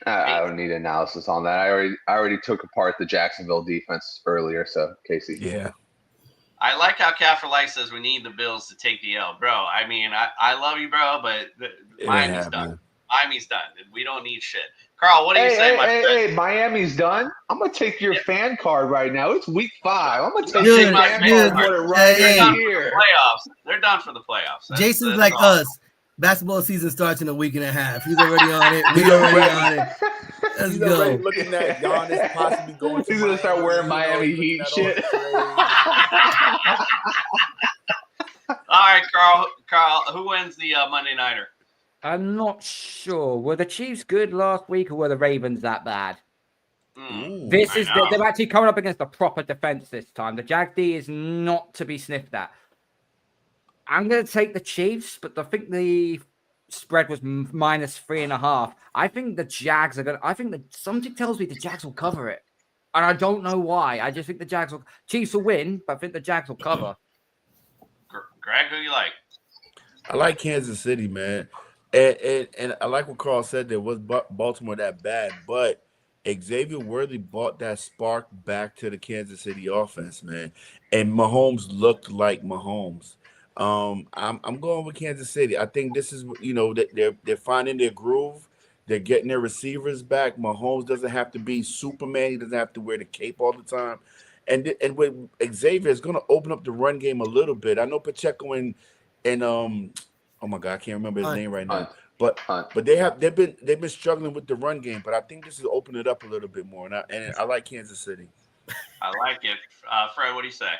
I don't need analysis on that. I already took apart the Jacksonville defense earlier, so KC. Yeah. I like how Kaffir Light says we need the Bills to take the L. Bro, I mean, I love you, bro, but Miami's done. Miami's done. We don't need shit. Carl, what do you say, my friend? Hey, Miami's done. I'm going to take your fan card right now. It's week 5. I'm going to take Dude, your fan card right here. Playoffs. They're done for the playoffs. Jason's like us. Basketball season starts in a week and a half. He's already on it. We're already on it. Let's He's go. already looking at Giannis possibly going to He's going to start wearing Miami Heat shit. All right, Carl, who wins the Monday nighter? I'm not sure. Were the Chiefs good last week or were the Ravens that bad? They're actually coming up against a proper defense this time. The Jag D is not to be sniffed at. I'm going to take the Chiefs, but I think the spread was -3.5. I think the Jags are going to... I think that something tells me the Jags will cover it. And I don't know why. I just think the Chiefs will win, but I think the Jags will cover. Greg, who you like? I like Kansas City, man. And I like what Carl said there. Was Baltimore that bad? But Xavier Worthy brought that spark back to the Kansas City offense, man. And Mahomes looked like Mahomes. I'm going with Kansas City. I think this is, they're finding their groove. They're getting their receivers back. Mahomes doesn't have to be Superman. He doesn't have to wear the cape all the time. And with Xavier, it's going to open up the run game a little bit. I know Pacheco and oh my God, I can't remember his name right now. But they've been struggling with the run game. But I think this is opening it up a little bit more. And I like Kansas City. I like it. Fred, what do you say?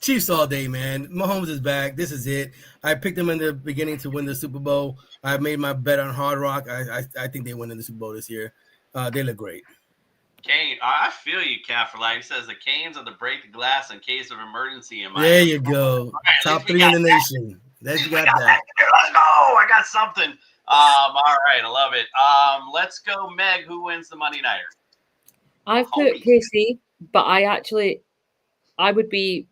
Chiefs all day, man. Mahomes is back. This is it. I picked them in the beginning to win the Super Bowl. I made my bet on Hard Rock. I think they win in the Super Bowl this year. They look great. Kane, I feel you, Kaffir. Like he says, the Canes are the break the glass in case of emergency. There you go. Right, top 3 in the nation. There you got that. Let's go. I got something. All right, I love it. Let's go, Meg. Who wins the Monday nighter? I've put KC, but I wouldn't be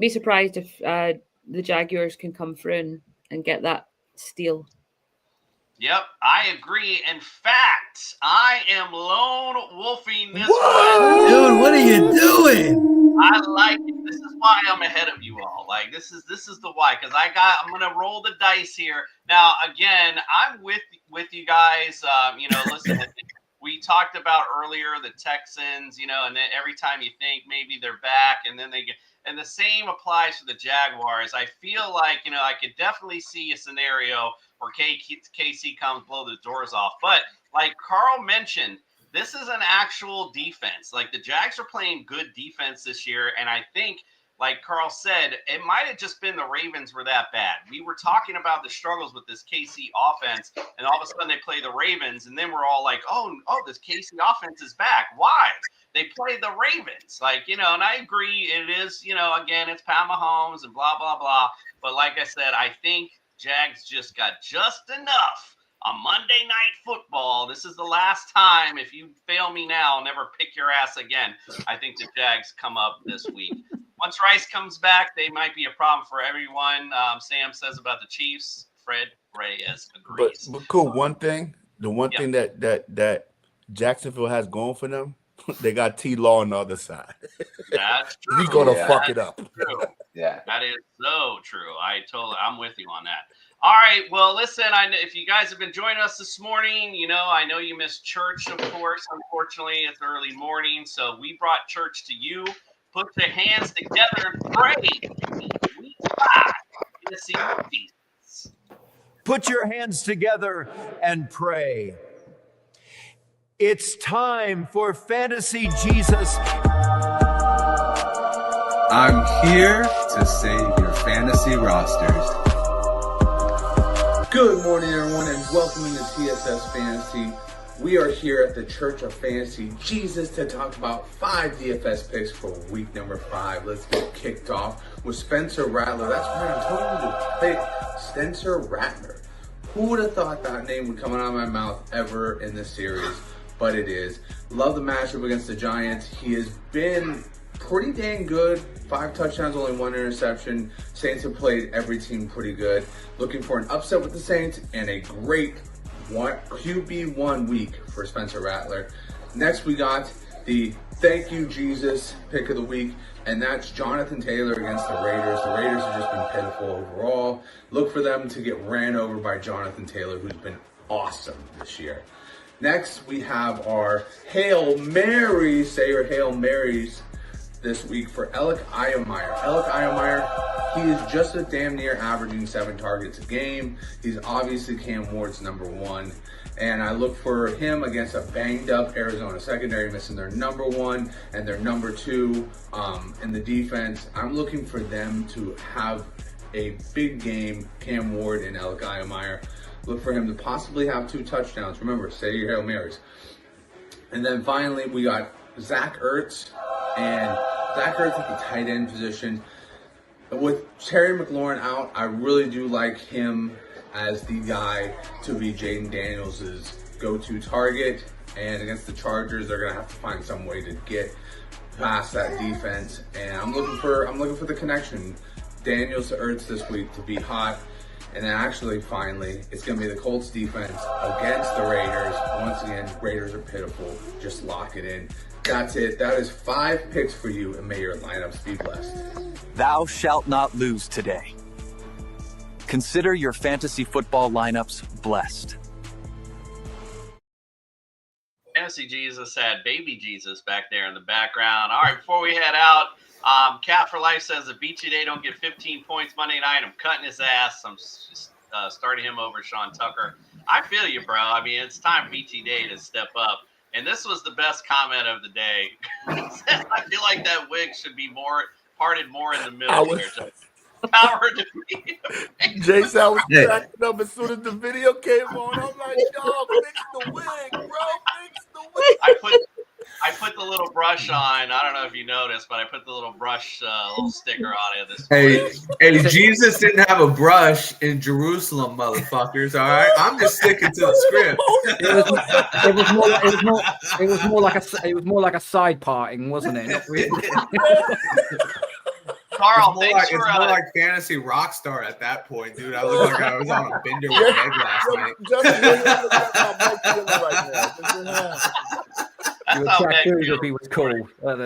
surprised if the Jaguars can come through and get that steal. Yep, I agree. In fact, I am lone wolfing this one. Dude, what are you doing? I like it. This is why I'm ahead of you all. Like this is the why, because I'm gonna roll the dice here. Now again, I'm with you guys. Listen, we talked about earlier the Texans, and then every time you think maybe they're back, and then they get, and the same applies to the Jaguars. I feel like I could definitely see a scenario where KC comes blow the doors off, but like Carl mentioned, this is an actual defense. Like the Jags are playing good defense this year. And I think, like Carl said, it might have just been the Ravens were that bad. We were talking about the struggles with this KC offense, and all of a sudden they play the Ravens, and then we're all like, oh, this KC offense is back. Why? They played the Ravens. And I agree. It is, again, it's Pat Mahomes and blah, blah, blah. But like I said, I think Jags just got just enough. On Monday Night Football, this is the last time. If you fail me now, I'll never pick your ass again. I think the Jags come up this week. Once Rice comes back, they might be a problem for everyone. Sam says about the Chiefs. Fred Reyes agrees. But cool. The one thing that Jacksonville has going for them, they got T-Law on the other side. That's true. He's gonna fuck it up. True. Yeah, that is so true. I'm with you on that. All right. Well, listen, if you guys have been joining us this morning, I know you missed church, of course. Unfortunately, it's early morning. So we brought church to you. Put your hands together and pray. We to see Jesus. Put your hands together and pray. It's time for Fantasy Jesus. I'm here to save your fantasy rosters. Good morning, everyone, and welcome into TSS Fantasy. We are here at the Church of Fantasy Jesus to talk about 5 DFS picks for week number 5. Let's get kicked off with Spencer Rattler. That's right, I'm telling you to pick Spencer Rattler. Who would have thought that name would come out of my mouth ever in this series? But it is. Love the matchup against the Giants. He has been pretty dang good. 5 touchdowns, only 1 interception. Saints have played every team pretty good. Looking for an upset with the Saints and a great QB1 week for Spencer Rattler. Next, we got the Thank You Jesus pick of the week, and that's Jonathan Taylor against the Raiders. The Raiders have just been pitiful overall. Look for them to get ran over by Jonathan Taylor, who's been awesome this year. Next, we have our Hail Marys, say your Hail Marys this week for Alec Eyemeyer. Alec Eyemeyer, he is just a damn near averaging 7 targets a game. He's obviously Cam Ward's number 1. And I look for him against a banged up Arizona secondary, missing their number 1 and their number 2 in the defense. I'm looking for them to have a big game, Cam Ward and Alec Eyemeyer. Look for him to possibly have 2 touchdowns. Remember, say your Hail Marys. And then finally, we got Zach Ertz. And Zach Ertz at the tight end position. With Terry McLaurin out, I really do like him as the guy to be Jaden Daniels' go-to target. And against the Chargers, they're gonna have to find some way to get past that defense. And I'm looking for the connection. Daniels to Ertz this week to be hot. And then actually, finally, it's going to be the Colts defense against the Raiders. Once again, Raiders are pitiful. Just lock it in. That's it. That is 5 picks for you, and may your lineups be blessed. Thou shalt not lose today. Consider your fantasy football lineups blessed. Fantasy Jesus had baby Jesus back there in the background. All right, before we head out, Cat for Life says if BT Day don't get 15 points Monday night, I'm cutting his ass. I'm starting him over Sean Tucker. I feel you, bro. I mean, it's time BT Day to step up. And this was the best comment of the day. I feel like that wig should be parted more in the middle here. Power to me. Jason, I was cracking up as soon as the video came on. I'm like, yo, fix the wig, bro. Fix the wig. I put the little brush on. I don't know if you noticed, but I put the little brush, little sticker on it. Hey, Jesus didn't have a brush in Jerusalem, motherfuckers. All right, I'm just sticking to the script. It was more like a side parting, wasn't it? Not really. Carl, it's more like Fantasy Rockstar at that point, dude. I look like I was on a bender with Meg last night. You would track if he was cool. Carl,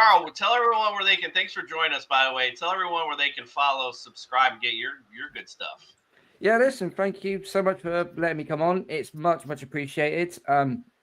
Carl, tell everyone where they can. Thanks for joining us, by the way. Tell everyone where they can follow, subscribe, and get your good stuff. Yeah, listen, thank you so much for letting me come on. It's much appreciated.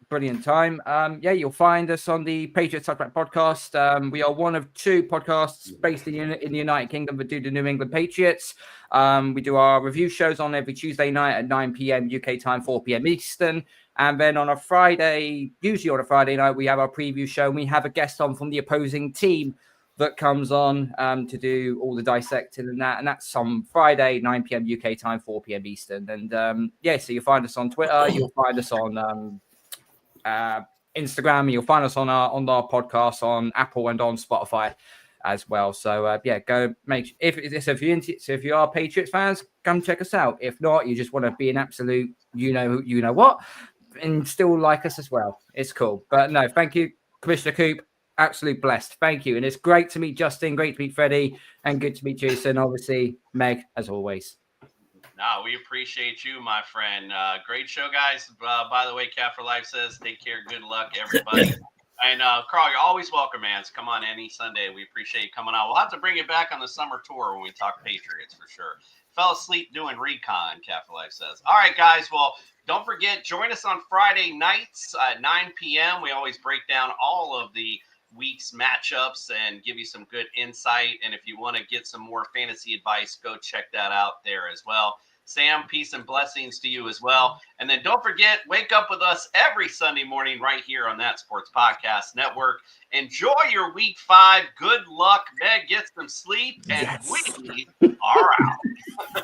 Brilliant time. Yeah, you'll find us on the Patriots Touchback podcast. We are one of 2 podcasts based in the United Kingdom that do the New England Patriots. We do our review shows on every Tuesday night at 9 p.m. UK time, 4 p.m. Eastern. And then on a Friday, usually on a Friday night, we have our preview show. And we have a guest on from the opposing team that comes on to do all the dissecting and that. And that's on Friday, 9 p.m. UK time, 4 p.m. Eastern. And yeah, so you'll find us on Twitter. You'll find us on Instagram. You'll find us on our podcast on Apple and on Spotify as well. So yeah, go if you are Patriots fans, come check us out. If not, you just want to be an absolute you know what, and still like us as well. It's cool. But no, thank you, Commissioner Coop. Absolute blessed. Thank you. And it's great to meet Justin, great to meet Freddie, and good to meet Jason. Obviously, Meg, as always. No, we appreciate you, my friend. Great show, guys. By the way, Cat for Life says, take care. Good luck, everybody. And Carl, you're always welcome, man. So come on any Sunday. We appreciate you coming on. We'll have to bring it back on the summer tour when we talk Patriots for sure. Fell asleep doing recon, Cat for Life says. All right, guys. Well, don't forget, join us on Friday nights at 9 p.m. We always break down all of the week's matchups and give you some good insight. And if you want to get some more fantasy advice, go check that out there as well. Sam, peace and blessings to you as well. And then don't forget, wake up with us every Sunday morning right here on That Sports Podcast Network. Enjoy your week 5. Good luck, Meg. Get some sleep. And we are out.